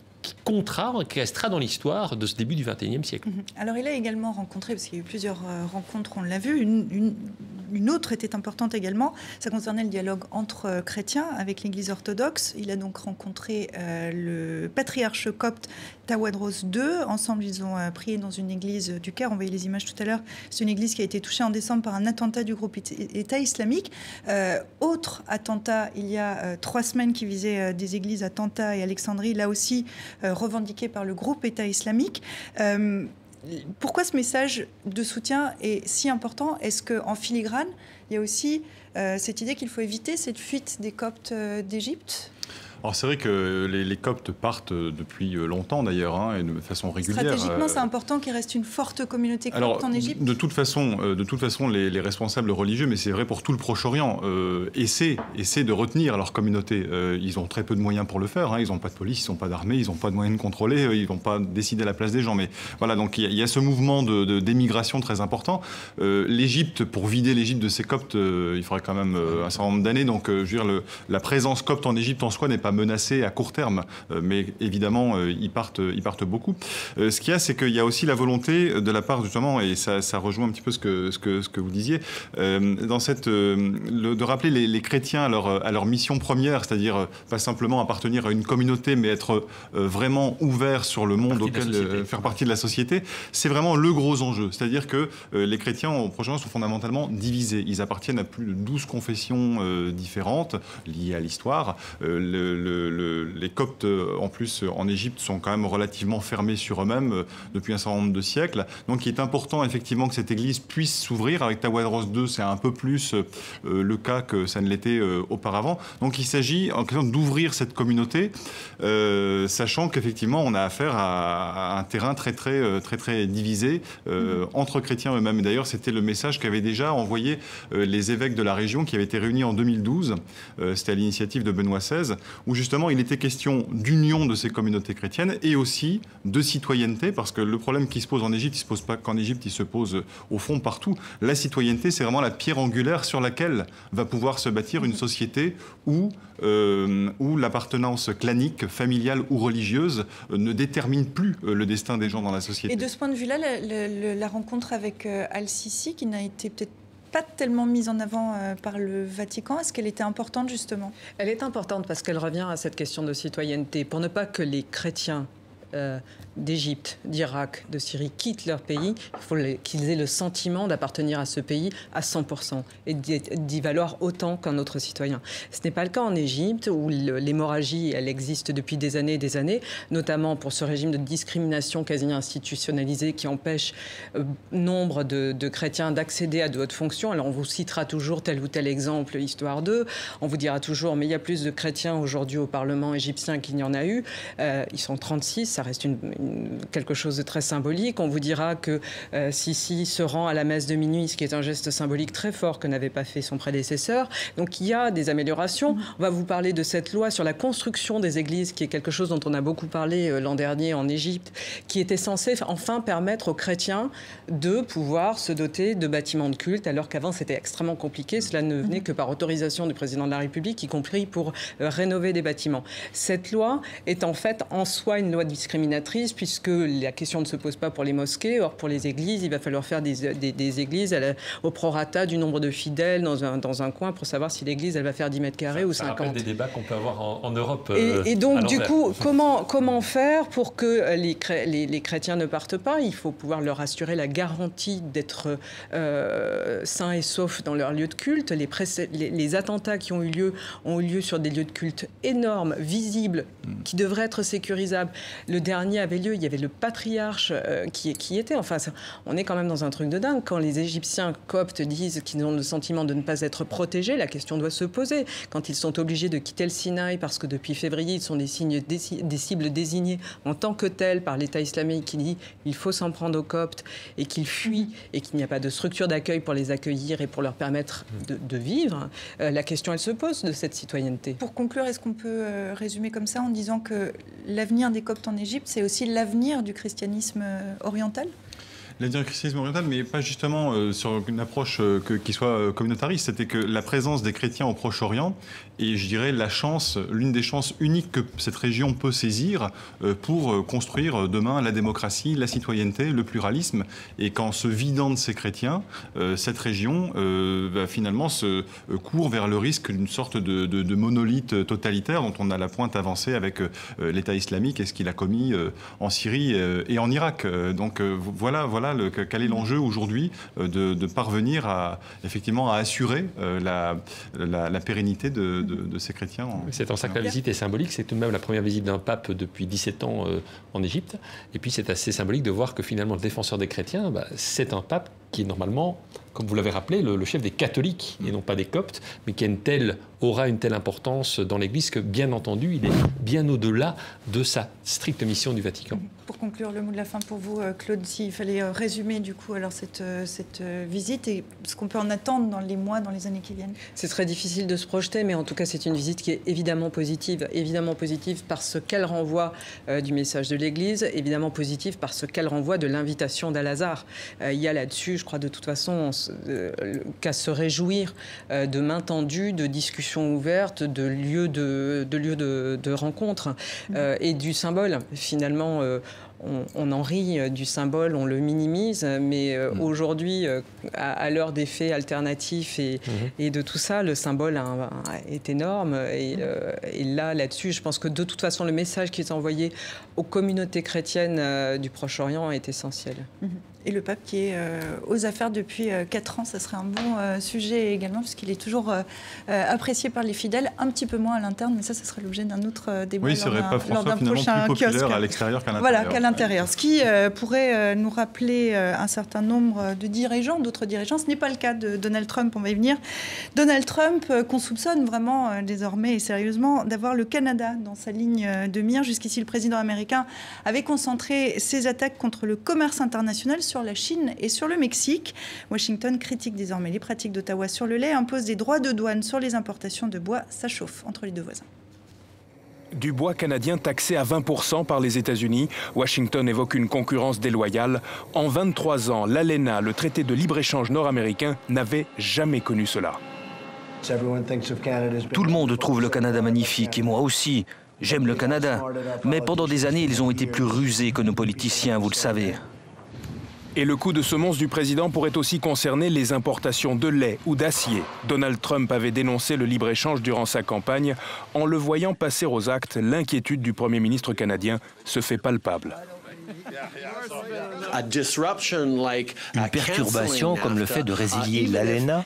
restera dans l'histoire de ce début du XXIe siècle. Alors il a également rencontré, parce qu'il y a eu plusieurs rencontres, on l'a vu, une autre était importante également, ça concernait le dialogue entre chrétiens avec l'Église orthodoxe. Il a donc rencontré le patriarche copte Tawadros II. Ensemble, ils ont prié dans une église du Caire. On voyait les images tout à l'heure. C'est une église qui a été touchée en décembre par un attentat du groupe État islamique. Autre attentat, il y a 3 semaines, qui visait des églises à Tanta et Alexandrie, là aussi revendiqué par le groupe État islamique. Pourquoi ce message de soutien est si important? Est-ce qu'en filigrane, il y a aussi cette idée qu'il faut éviter cette fuite des Coptes d'Égypte? Alors c'est vrai que les Coptes partent depuis longtemps d'ailleurs, et de façon régulière. Stratégiquement, c'est important qu'il reste une forte communauté copte en Égypte. De toute façon, les responsables religieux, mais c'est vrai pour tout le Proche-Orient, essaient de retenir leur communauté. Ils ont très peu de moyens pour le faire. Ils n'ont pas de police, ils n'ont pas d'armée, ils n'ont pas de moyens de contrôler, ils n'ont pas décidé à la place des gens. Mais voilà, donc il y a ce mouvement d'émigration très important. L'Égypte, pour vider l'Égypte de ses Coptes, il faudrait quand même un certain nombre d'années. Donc, je veux dire, la présence copte en Égypte en soi n'est pas menacés à court terme, mais évidemment ils partent beaucoup. Ce qu'il y a, c'est qu'il y a aussi la volonté de la part justement, et ça rejoint un petit peu ce que vous disiez, de rappeler les chrétiens à leur mission première, c'est-à-dire pas simplement appartenir à une communauté, mais être vraiment ouvert sur le monde faire partie de la société. C'est vraiment le gros enjeu, c'est-à-dire que les chrétiens au Proche-Orient sont fondamentalement divisés. Ils appartiennent à plus de 12 confessions différentes liées à l'histoire. Les Coptes, en plus, en Égypte, sont quand même relativement fermés sur eux-mêmes depuis un certain nombre de siècles. Donc, il est important, effectivement, que cette église puisse s'ouvrir. Avec Tawadros II, c'est un peu plus le cas que ça ne l'était auparavant. Donc, il s'agit, en question, d'ouvrir cette communauté, sachant qu'effectivement, on a affaire à un terrain très divisé entre chrétiens eux-mêmes. D'ailleurs, c'était le message qu'avaient déjà envoyé les évêques de la région qui avaient été réunis en 2012. C'était à l'initiative de Benoît XVI, où où justement il était question d'union de ces communautés chrétiennes et aussi de citoyenneté, parce que le problème qui se pose en Égypte, il ne se pose pas qu'en Égypte, il se pose au fond partout. La citoyenneté, c'est vraiment la pierre angulaire sur laquelle va pouvoir se bâtir une société où l'appartenance clanique, familiale ou religieuse ne détermine plus le destin des gens dans la société. Et de ce point de vue-là, la rencontre avec Al-Sisi, qui n'a été peut-être pas tellement mise en avant par le Vatican, est-ce qu'elle était importante justement? Elle est importante parce qu'elle revient à cette question de citoyenneté. Pour ne pas que les chrétiens d'Égypte, d'Irak, de Syrie quittent leur pays, il faut qu'ils aient le sentiment d'appartenir à ce pays à 100% et d'y valoir autant qu'un autre citoyen. Ce n'est pas le cas en Égypte où l'hémorragie, elle existe depuis des années, notamment pour ce régime de discrimination quasi institutionnalisé qui empêche nombre de chrétiens d'accéder à de hautes fonctions. Alors on vous citera toujours tel ou tel exemple, histoire d'eux. On vous dira toujours, mais il y a plus de chrétiens aujourd'hui au Parlement égyptien qu'il n'y en a eu. Ils sont 36, ça reste quelque chose de très symbolique. On vous dira que Sisi se rend à la messe de minuit, ce qui est un geste symbolique très fort que n'avait pas fait son prédécesseur. Donc il y a des améliorations. On va vous parler de cette loi sur la construction des églises, qui est quelque chose dont on a beaucoup parlé l'an dernier en Égypte, qui était censé enfin permettre aux chrétiens de pouvoir se doter de bâtiments de culte, alors qu'avant c'était extrêmement compliqué. Cela ne venait que par autorisation du président de la République, y compris pour rénover des bâtiments. Cette loi est en fait en soi une loi discriminatrice, puisque la question ne se pose pas pour les mosquées. Or, pour les églises, il va falloir faire des églises au prorata du nombre de fidèles dans un coin pour savoir si l'église, elle va faire 10 mètres carrés ou 50. Ça rappelle des débats qu'on peut avoir en Europe. Et donc, du coup, comment faire pour que les chrétiens ne partent pas? Il faut pouvoir leur assurer la garantie d'être sains et saufs dans leur lieu de culte. Les attentats qui ont eu lieu sur des lieux de culte énormes, visibles, qui devraient être sécurisables. Le dernier avait lieu, il y avait le patriarche qui était. Enfin, on est quand même dans un truc de dingue. Quand les Égyptiens coptes disent qu'ils ont le sentiment de ne pas être protégés, la question doit se poser. Quand ils sont obligés de quitter le Sinaï parce que depuis février, ils sont des cibles désignées en tant que telles par l'État islamique qui dit qu'il faut s'en prendre aux coptes et qu'ils fuient et qu'il n'y a pas de structure d'accueil pour les accueillir et pour leur permettre de vivre, la question, elle se pose de cette citoyenneté. Pour conclure, est-ce qu'on peut résumer comme ça en disant que l'avenir des Coptes en Égypte, c'est aussi l'avenir du christianisme oriental ? L'avenir du christianisme oriental, mais pas justement sur une approche qui soit communautariste. C'était que la présence des chrétiens au Proche-Orient est, je dirais, l'une des chances uniques que cette région peut saisir pour construire demain la démocratie, la citoyenneté, le pluralisme. Et qu'en se vidant de ces chrétiens, cette région va finalement se court vers le risque d'une sorte de monolithe totalitaire dont on a la pointe avancée avec l'État islamique et ce qu'il a commis en Syrie et en Irak. Donc voilà quel est l'enjeu aujourd'hui de parvenir effectivement à assurer la pérennité de ces chrétiens. C'est en ça que la visite est symbolique. C'est tout de même la première visite d'un pape depuis 17 ans en Égypte. Et puis c'est assez symbolique de voir que finalement le défenseur des chrétiens, c'est un pape qui est normalement, comme vous l'avez rappelé, le chef des catholiques et non pas des coptes, mais qui aura une telle importance dans l'Église que, bien entendu, il est bien au-delà de sa stricte mission du Vatican. Pour conclure, le mot de la fin pour vous, Claude, s'il fallait résumer du coup alors cette visite et ce qu'on peut en attendre dans les mois, dans les années qui viennent. C'est très difficile de se projeter, mais en tout cas, c'est une visite qui est évidemment positive parce qu'elle renvoie du message de l'Église, évidemment positive parce qu'elle renvoie de l'invitation d'Al-Azhar. Il y a là-dessus, je crois de toute façon, qu'à se réjouir de main tendue, de discussions ouvertes, de lieux de rencontres et du symbole. Finalement, on en rit du symbole, on le minimise, mais aujourd'hui, à l'heure des faits alternatifs et de tout ça, le symbole est énorme. Et là-dessus, je pense que de toute façon, le message qui est envoyé aux communautés chrétiennes du Proche-Orient est essentiel. Et le pape qui est aux affaires depuis 4 ans, ça serait un bon sujet également, puisqu'il est toujours apprécié par les fidèles, un petit peu moins à l'interne, mais ça serait l'objet d'un autre débat lors d'un prochain kiosque. À l'extérieur qu'à l'intérieur. Voilà, qu'à l'intérieur. Ce qui pourrait nous rappeler un certain nombre de dirigeants, d'autres dirigeants. Ce n'est pas le cas de Donald Trump, on va y venir. Donald Trump, qu'on soupçonne vraiment désormais et sérieusement d'avoir le Canada dans sa ligne de mire. Jusqu'ici, le président américain avait concentré ses attaques contre le commerce international sur la Chine et sur le Mexique. Washington critique désormais les pratiques d'Ottawa sur le lait, impose des droits de douane sur les importations de bois. Ça chauffe entre les deux voisins. Du bois canadien taxé à 20% par les États-Unis, Washington évoque une concurrence déloyale. En 23 ans, l'ALENA, le traité de libre-échange nord-américain, n'avait jamais connu cela. Tout le monde trouve le Canada magnifique, et moi aussi. J'aime le Canada. Mais pendant des années, ils ont été plus rusés que nos politiciens, vous le savez. Et le coup de semonce du président pourrait aussi concerner les importations de lait ou d'acier. Donald Trump avait dénoncé le libre-échange durant sa campagne. En le voyant passer aux actes, l'inquiétude du Premier ministre canadien se fait palpable. Une perturbation comme le fait de résilier l'ALENA,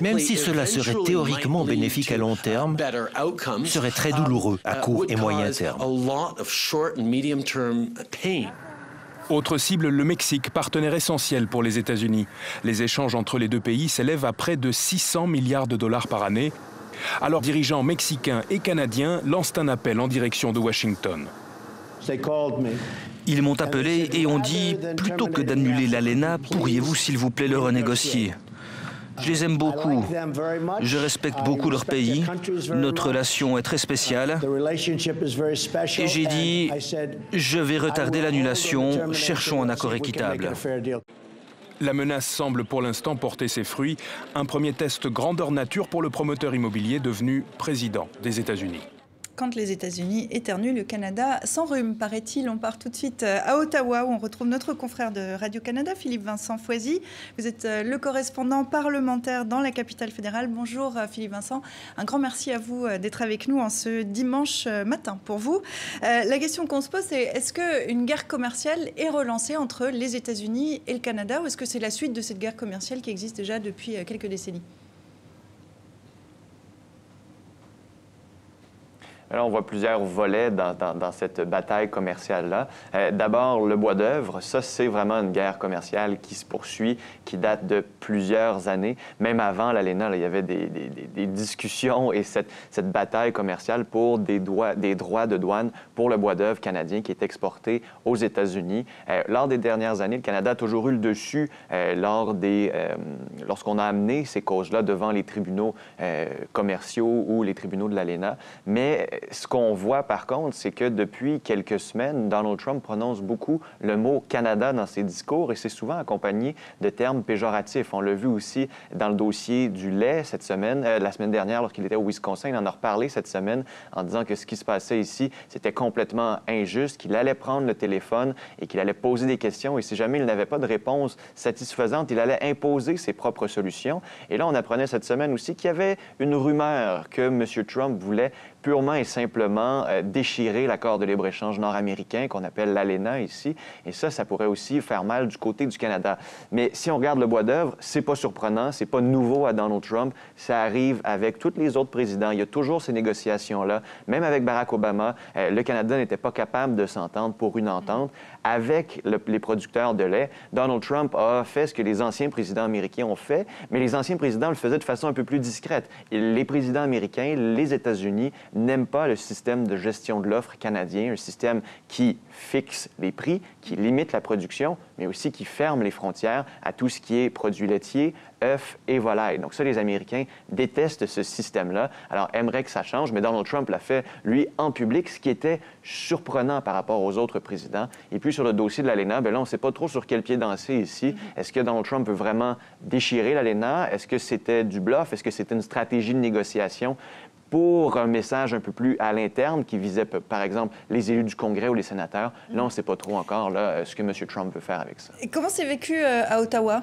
même si cela serait théoriquement bénéfique à long terme, serait très douloureux à court et moyen terme. Autre cible, le Mexique, partenaire essentiel pour les États-Unis. Les échanges entre les deux pays s'élèvent à près de 600 milliards de dollars par année. Alors, dirigeants mexicains et canadiens lancent un appel en direction de Washington. Ils m'ont appelé et ont dit, plutôt que d'annuler l'ALENA, pourriez-vous s'il vous plaît le renégocier ? Je les aime beaucoup. Je respecte beaucoup leur pays. Notre relation est très spéciale. Et j'ai dit, je vais retarder l'annulation. Cherchons un accord équitable. La menace semble pour l'instant porter ses fruits. Un premier test grandeur nature pour le promoteur immobilier devenu président des États-Unis. Quand les États-Unis éternuent, le Canada s'enrhume, paraît-il. On part tout de suite à Ottawa, où on retrouve notre confrère de Radio-Canada, Philippe-Vincent Foisy. Vous êtes le correspondant parlementaire dans la capitale fédérale. Bonjour Philippe-Vincent. Un grand merci à vous d'être avec nous en ce dimanche matin. Pour vous, la question qu'on se pose, c'est est-ce qu'une guerre commerciale est relancée entre les États-Unis et le Canada, ou est-ce que c'est la suite de cette guerre commerciale qui existe déjà depuis quelques décennies ? Alors, on voit plusieurs volets dans cette bataille commerciale-là. D'abord, le bois d'œuvre, ça, c'est vraiment une guerre commerciale qui se poursuit, qui date de plusieurs années. Même avant l'ALENA, il y avait des discussions et cette bataille commerciale pour des droits de douane pour le bois d'œuvre canadien qui est exporté aux États-Unis. Lors des dernières années, le Canada a toujours eu le dessus lorsqu'on a amené ces causes-là devant les tribunaux commerciaux ou les tribunaux de l'ALENA. Mais ce qu'on voit, par contre, c'est que depuis quelques semaines, Donald Trump prononce beaucoup le mot « Canada » dans ses discours et c'est souvent accompagné de termes péjoratifs. On l'a vu aussi dans le dossier du lait cette semaine, la semaine dernière, lorsqu'il était au Wisconsin. Il en a reparlé cette semaine en disant que ce qui se passait ici, c'était complètement injuste, qu'il allait prendre le téléphone et qu'il allait poser des questions. Et si jamais il n'avait pas de réponse satisfaisante, il allait imposer ses propres solutions. Et là, on apprenait cette semaine aussi qu'il y avait une rumeur que M. Trump voulait purement et simplement déchirer l'accord de libre-échange nord-américain qu'on appelle l'ALENA ici. Et ça pourrait aussi faire mal du côté du Canada. Mais si on regarde le bois d'œuvre, c'est pas surprenant, c'est pas nouveau à Donald Trump. Ça arrive avec tous les autres présidents. Il y a toujours ces négociations-là. Même avec Barack Obama, le Canada n'était pas capable de s'entendre pour une entente. Avec les producteurs de lait, Donald Trump a fait ce que les anciens présidents américains ont fait, mais les anciens présidents le faisaient de façon un peu plus discrète. Et les présidents américains, les États-Unis, n'aiment pas le système de gestion de l'offre canadien, un système qui fixe les prix, qui limite la production, mais aussi qui ferme les frontières à tout ce qui est produits laitiers, œufs et volailles. Donc ça, les Américains détestent ce système-là. Alors, aimeraient que ça change, mais Donald Trump l'a fait, lui, en public, ce qui était surprenant par rapport aux autres présidents. Et puis, sur le dossier de l'ALENA, bien là, on ne sait pas trop sur quel pied danser ici. Est-ce que Donald Trump veut vraiment déchirer l'ALENA? Est-ce que c'était du bluff? Est-ce que c'était une stratégie de négociation pour un message un peu plus à l'interne qui visait, par exemple, les élus du Congrès ou les sénateurs? Là, on ne sait pas trop encore ce que M. Trump veut faire avec ça. Et comment c'est vécu à Ottawa?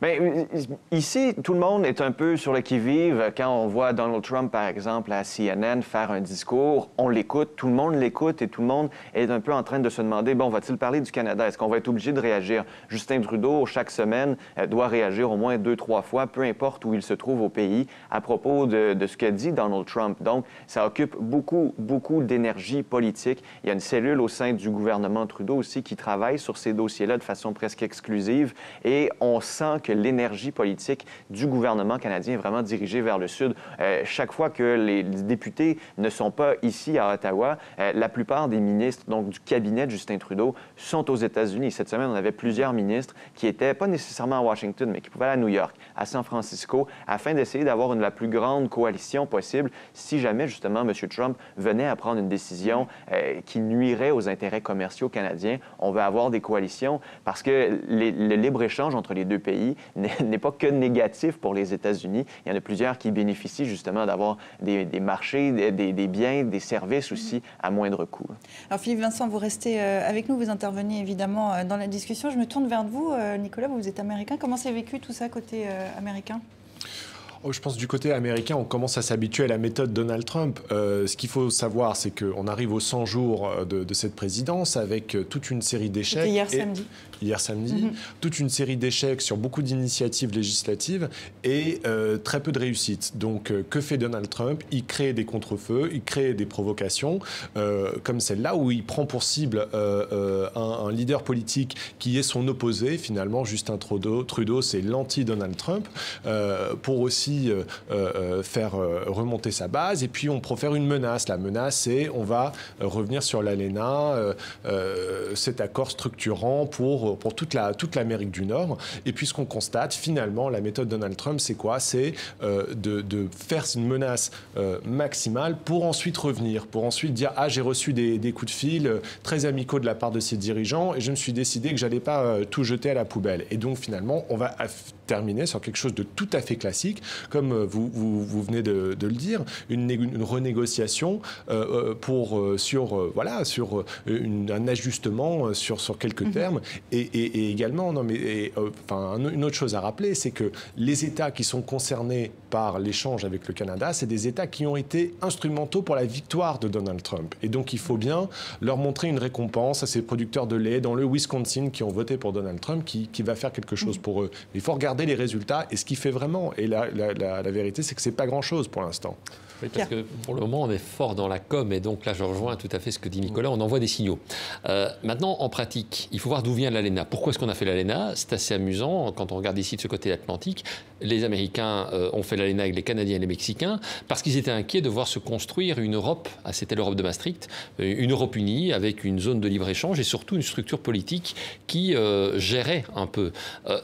Bien, ici, tout le monde est un peu sur le qui-vive. Quand on voit Donald Trump, par exemple, à CNN faire un discours, on l'écoute, tout le monde l'écoute et tout le monde est un peu en train de se demander, bon, va-t-il parler du Canada? Est-ce qu'on va être obligé de réagir? Justin Trudeau, chaque semaine, doit réagir au moins 2-3 fois, peu importe où il se trouve au pays, à propos de ce que dit Donald Trump. Donc, ça occupe beaucoup d'énergie politique. Il y a une cellule au sein du gouvernement Trudeau aussi qui travaille sur ces dossiers-là de façon presque exclusive et on sent que l'énergie politique du gouvernement canadien est vraiment dirigée vers le sud. Chaque fois que les députés ne sont pas ici à Ottawa, la plupart des ministres donc, du cabinet de Justin Trudeau sont aux États-Unis. Cette semaine, on avait plusieurs ministres qui n'étaient pas nécessairement à Washington, mais qui pouvaient aller à New York, à San Francisco, afin d'essayer d'avoir la plus grande coalition possible si jamais, justement, M. Trump venait à prendre une décision qui nuirait aux intérêts commerciaux canadiens. On va avoir des coalitions parce que le libre-échange entre les deux pays n'est pas que négatif pour les États-Unis. Il y en a plusieurs qui bénéficient justement d'avoir des marchés, des biens, des services aussi à moindre coût. Alors Philippe Vincent, vous restez avec nous, vous intervenez évidemment dans la discussion. Je me tourne vers vous, Nicolas, vous êtes américain. Comment s'est vécu tout ça côté américain ? Je pense du côté américain, on commence à s'habituer à la méthode Donald Trump. Ce qu'il faut savoir, c'est qu'on arrive aux 100 jours de cette présidence avec toute une série d'échecs. C'était hier samedi. Toute une série d'échecs sur beaucoup d'initiatives législatives et très peu de réussite. Donc, que fait Donald Trump? Il crée des contre-feux, il crée des provocations, comme celle-là, où il prend pour cible un leader politique qui est son opposé, finalement, Justin Trudeau, c'est l'anti-Donald Trump, pour aussi faire remonter sa base. Et puis, on profère une menace. La menace, c'est on va revenir sur l'ALENA, cet accord structurant pour toute l'Amérique du Nord. Et puis, ce qu'on constate, finalement, la méthode Donald Trump, c'est quoi? C'est de faire une menace maximale pour ensuite revenir, pour ensuite dire « Ah, j'ai reçu des coups de fil très amicaux de la part de ces dirigeants et je me suis décidé que je n'allais pas tout jeter à la poubelle. » Et donc, finalement, on va terminer sur quelque chose de tout à fait classique, comme vous venez de le dire, une renégociation sur un ajustement sur quelques termes. Et également, une autre chose à rappeler, c'est que les États qui sont concernés par l'échange avec le Canada, c'est des États qui ont été instrumentaux pour la victoire de Donald Trump. Et donc, il faut bien leur montrer une récompense à ces producteurs de lait dans le Wisconsin qui ont voté pour Donald Trump, qui va faire quelque chose pour eux. Il faut regarder les résultats et ce qui fait vraiment. Et la vérité, c'est que c'est pas grand-chose pour l'instant. Oui, parce que pour le moment, on est fort dans la com, et donc là, je rejoins tout à fait ce que dit Nicolas, on envoie des signaux. Maintenant, en pratique, il faut voir d'où vient l'ALENA. Pourquoi est-ce qu'on a fait l'ALENA? C'est assez amusant, quand on regarde ici de ce côté de l'Atlantique, les Américains ont fait l'ALENA avec les Canadiens et les Mexicains, parce qu'ils étaient inquiets de voir se construire une Europe, c'était l'Europe de Maastricht, une Europe unie, avec une zone de libre-échange, et surtout une structure politique qui gérait un peu.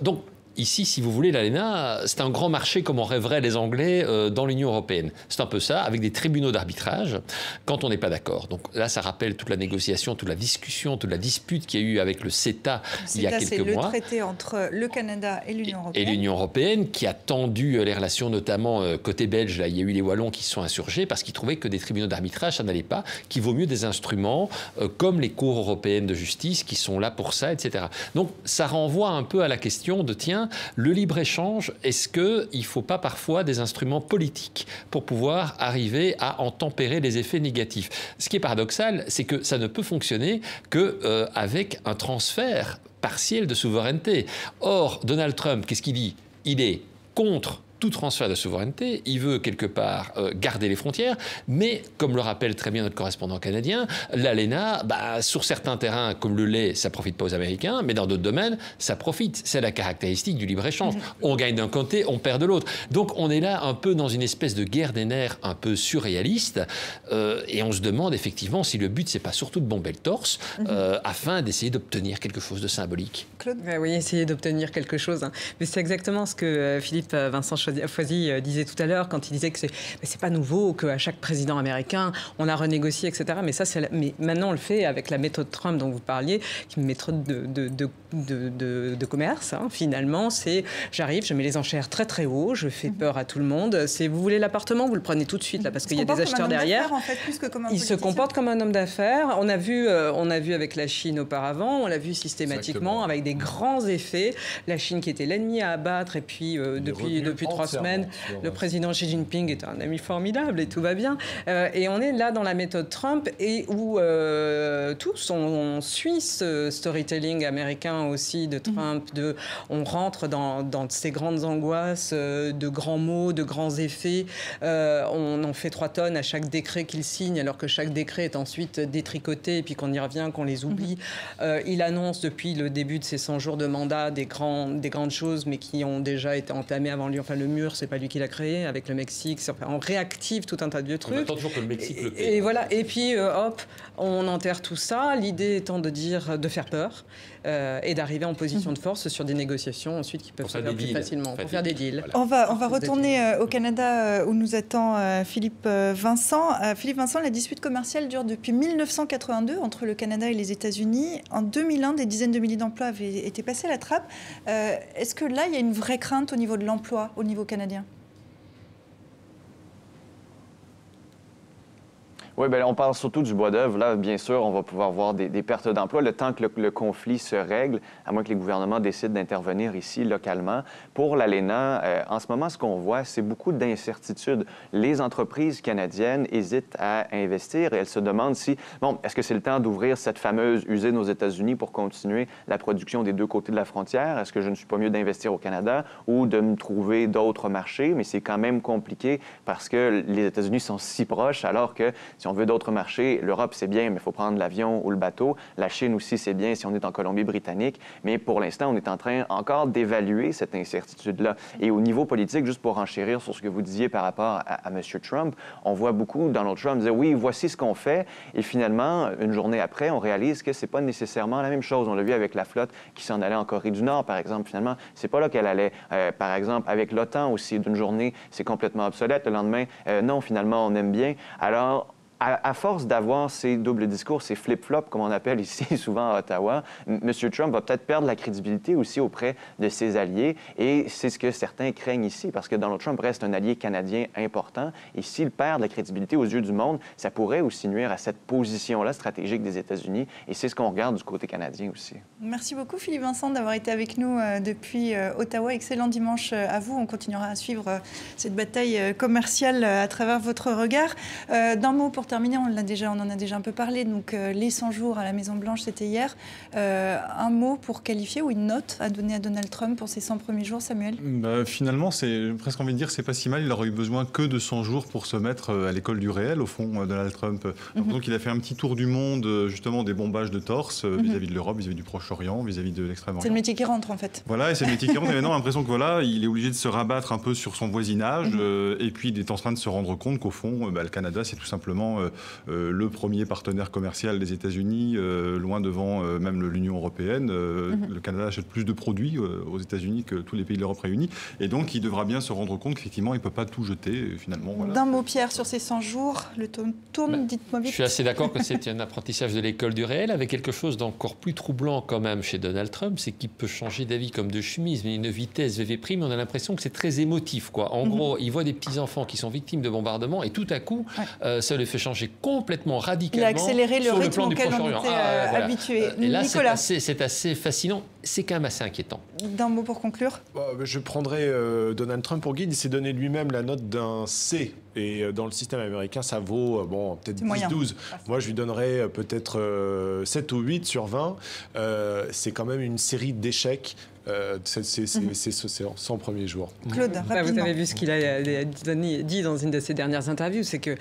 Donc, ici, si vous voulez, l'ALENA, c'est un grand marché comme en rêveraient les Anglais dans l'Union européenne. C'est un peu ça, avec des tribunaux d'arbitrage quand on n'est pas d'accord. Donc là, ça rappelle toute la négociation, toute la discussion, toute la dispute qu'il y a eu avec le CETA il y a quelques mois. C'est le traité entre le Canada et l'Union européenne. Et l'Union européenne qui a tendu les relations, notamment côté belge. Là, il y a eu les Wallons qui se sont insurgés parce qu'ils trouvaient que des tribunaux d'arbitrage, ça n'allait pas, qu'il vaut mieux des instruments comme les cours européennes de justice qui sont là pour ça, etc. Donc ça renvoie un peu à la question de, tiens, le libre-échange, est-ce qu'il ne faut pas parfois des instruments politiques pour pouvoir arriver à en tempérer les effets négatifs? Ce qui est paradoxal, c'est que ça ne peut fonctionner qu'avec un transfert partiel de souveraineté. Or, Donald Trump, qu'est-ce qu'il dit? Il est contre tout transfert de souveraineté, il veut quelque part garder les frontières, mais comme le rappelle très bien notre correspondant canadien, l'ALENA, sur certains terrains comme le lait, ça ne profite pas aux Américains, mais dans d'autres domaines, ça profite. C'est la caractéristique du libre-échange. On gagne d'un côté, on perd de l'autre. Donc on est là un peu dans une espèce de guerre des nerfs un peu surréaliste, et on se demande effectivement si le but, c'est pas surtout de bomber le torse, afin d'essayer d'obtenir quelque chose de symbolique. Claude? Oui, essayer d'obtenir quelque chose. Hein. Mais c'est exactement ce que Philippe Vincent Foisy disait tout à l'heure quand il disait que c'est pas nouveau qu'à chaque président américain on a renégocié, etc. Mais ça, mais maintenant on le fait avec la méthode Trump dont vous parliez, qui est une méthode de commerce. Hein. Finalement, c'est j'arrive, je mets les enchères très très haut, je fais peur à tout le monde. C'est vous voulez l'appartement, vous le prenez tout de suite là parce qu'il y a des acheteurs derrière. En fait, plus que comme un il se comporte comme un homme d'affaires. On a vu avec la Chine auparavant, on l'a vu systématiquement avec des grands effets. La Chine qui était l'ennemi à abattre et puis depuis 3 3 semaines, le président Xi Jinping est un ami formidable et tout va bien. Et on est là dans la méthode Trump et où tous, on suit ce storytelling américain aussi de Trump, on rentre dans ces grandes angoisses, de grands mots, de grands effets. On en fait 3 tonnes à chaque décret qu'il signe, alors que chaque décret est ensuite détricoté et puis qu'on y revient, qu'on les oublie. Il annonce depuis le début de ses 100 jours de mandat des grandes choses, mais qui ont déjà été entamées avant lui. Enfin, le mur, c'est pas lui qui l'a créé, avec le Mexique. On réactive tout un tas de vieux trucs. On attend toujours que le Mexique le paye. Et voilà. Et puis, hop, on enterre tout ça. L'idée étant de faire peur et d'arriver en position de force sur des négociations ensuite qui peuvent se faire plus facilement, pour faire des deals. Voilà. On va retourner au Canada où nous attend Philippe Vincent. Philippe Vincent, la dispute commerciale dure depuis 1982 entre le Canada et les États-Unis. En 2001, des dizaines de milliers d'emplois avaient été passés à la trappe. Est-ce que là, il y a une vraie crainte au niveau de l'emploi, au niveau canadien ? Oui, bien, on parle surtout du bois d'œuvre. Là, bien sûr, on va pouvoir voir des pertes d'emplois le temps que le conflit se règle, à moins que les gouvernements décident d'intervenir ici localement. Pour l'ALENA, en ce moment, ce qu'on voit, c'est beaucoup d'incertitudes. Les entreprises canadiennes hésitent à investir et elles se demandent si, est-ce que c'est le temps d'ouvrir cette fameuse usine aux États-Unis pour continuer la production des deux côtés de la frontière? Est-ce que je ne suis pas mieux d'investir au Canada ou de me trouver d'autres marchés? Mais c'est quand même compliqué parce que les États-Unis sont si proches, alors que si on veut d'autres marchés, l'Europe, c'est bien, mais il faut prendre l'avion ou le bateau. La Chine aussi, c'est bien si on est en Colombie-Britannique. Mais pour l'instant, on est en train encore d'évaluer cette incertitude-là. Et au niveau politique, juste pour enchérir sur ce que vous disiez par rapport à M. Trump, on voit beaucoup Donald Trump dire « oui, voici ce qu'on fait ». Et finalement, une journée après, on réalise que c'est pas nécessairement la même chose. On l'a vu avec la flotte qui s'en allait en Corée du Nord, par exemple. Finalement, c'est pas là qu'elle allait. Par exemple, avec l'OTAN aussi, d'une journée, c'est complètement obsolète. Le lendemain, non, finalement, on aime bien. Alors, à force d'avoir ces doubles discours, ces flip-flops, comme on appelle ici souvent à Ottawa, M. Trump va peut-être perdre la crédibilité aussi auprès de ses alliés. Et c'est ce que certains craignent ici, parce que Donald Trump reste un allié canadien important. Et s'il perd la crédibilité aux yeux du monde, ça pourrait aussi nuire à cette position-là stratégique des États-Unis. Et c'est ce qu'on regarde du côté canadien aussi. Merci beaucoup, Philippe Vincent, d'avoir été avec nous depuis Ottawa. Excellent dimanche à vous. On continuera à suivre cette bataille commerciale à travers votre regard. D'un mot pour terminer, on en a déjà un peu parlé, donc les 100 jours à la Maison-Blanche, c'était hier. Un mot pour qualifier ou une note à donner à Donald Trump pour ses 100 premiers jours, Samuel? Finalement, c'est presque envie de dire que c'est pas si mal. Il aurait eu besoin que de 100 jours pour se mettre à l'école du réel, au fond, Donald Trump. Donc il a fait un petit tour du monde, justement, des bombages de torse vis-à-vis de l'Europe, vis-à-vis du Proche-Orient, vis-à-vis de l'Extrême-Orient. C'est le métier qui rentre, en fait. Voilà, et c'est le métier qui rentre. Et maintenant, on a l'impression que voilà, il est obligé de se rabattre un peu sur son voisinage, et puis il est en train de se rendre compte qu'au fond, le Canada, c'est tout simplement le premier partenaire commercial des États-Unis, loin devant même l'Union européenne. Le Canada achète plus de produits aux États-Unis que tous les pays de l'Europe réunis. Et donc, il devra bien se rendre compte qu'effectivement, il ne peut pas tout jeter, finalement. Voilà. D'un mot, Pierre, sur ces 100 jours, le tourne, dites-moi vite. Je suis assez d'accord que c'est un apprentissage de l'école du réel, avec quelque chose d'encore plus troublant quand même chez Donald Trump, c'est qu'il peut changer d'avis comme de chemise, mais une vitesse VV prime, on a l'impression que c'est très émotif, quoi. En gros, il voit des petits-enfants qui sont victimes de bombardements, et tout à coup, ça le fait changer complètement, radicalement. Il a accéléré le rythme auquel on était habitué. Et là, Nicolas, c'est assez fascinant. C'est quand même assez inquiétant. D'un mot pour conclure. Je prendrais Donald Trump pour guide. Il s'est donné lui-même la note d'un C. Et dans le système américain, ça vaut peut-être 10-12. Moi, je lui donnerais peut-être 7 ou 8 sur 20. C'est quand même une série d'échecs. C'est 100 premiers jours. Claude, vous avez vu ce qu'il a dit dans une de ses dernières interviews, c'est que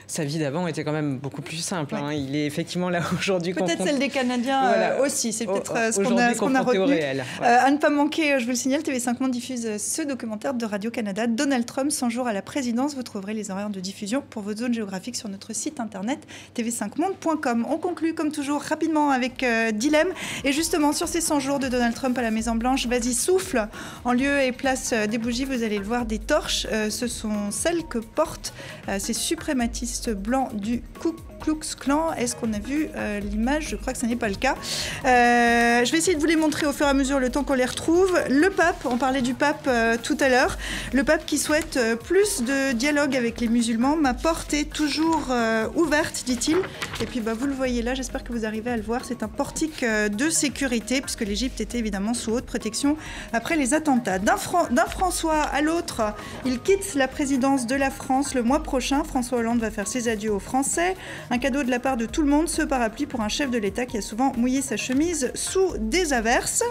sa vie d'avant était quand même beaucoup plus simple. Hein. Il est effectivement là aujourd'hui. Peut-être celle des Canadiens aussi. C'est peut-être ce qu'on a retenu. Réel, à ne pas manquer, je vous le signale, TV5 Monde diffuse ce documentaire de Radio-Canada, Donald Trump, 100 jours à la présidence. Vous trouverez les horaires de diffusion pour votre zone géographique sur notre site internet tv5monde.com. On conclut comme toujours rapidement avec Dilemme. Et justement, sur ces 100 jours de Donald Trump à la Maison-Blanche, vas-y, souffle. En lieu et place des bougies, vous allez le voir, des torches. Ce sont celles que portent ces suprématistes blancs du Ku Klux Klan. Est-ce qu'on a vu l'image? Je crois que ce n'est pas le cas. Je vais essayer de vous les montrer au fur et à mesure le temps qu'on les retrouve. Le pape, on parlait du pape tout à l'heure. Le pape qui souhaite plus de dialogue avec les musulmans. Ma porte est toujours ouverte, dit-il. Et puis vous le voyez là, j'espère que vous arrivez à le voir. C'est un portique de sécurité puisque l'Égypte était évidemment sous haute protection après les attentats. D'un François à l'autre, il quitte la présidence de la France le mois prochain. François Hollande va faire ses adieux aux Français. Un cadeau de la part de tout le monde, ce parapluie pour un chef de l'État qui a souvent mouillé sa chemise sous des averses.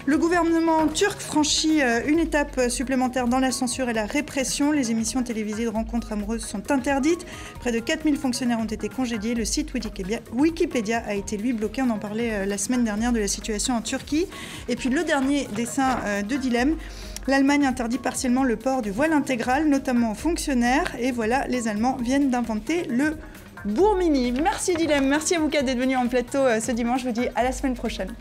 Le gouvernement turc franchit une étape supplémentaire dans la censure et la répression. Les émissions télévisées de rencontres amoureuses sont interdites. Près de 4000 fonctionnaires ont été congédiés. Le site Wikipédia a été, lui, bloqué. On en parlait la semaine dernière de la situation en Turquie. Et puis le dernier dessin de dilemme. L'Allemagne interdit partiellement le port du voile intégral, notamment aux fonctionnaires. Et voilà, les Allemands viennent d'inventer le Bourmini. Merci Dilemme, merci à vous quatre d'être venus en plateau ce dimanche. Je vous dis à la semaine prochaine.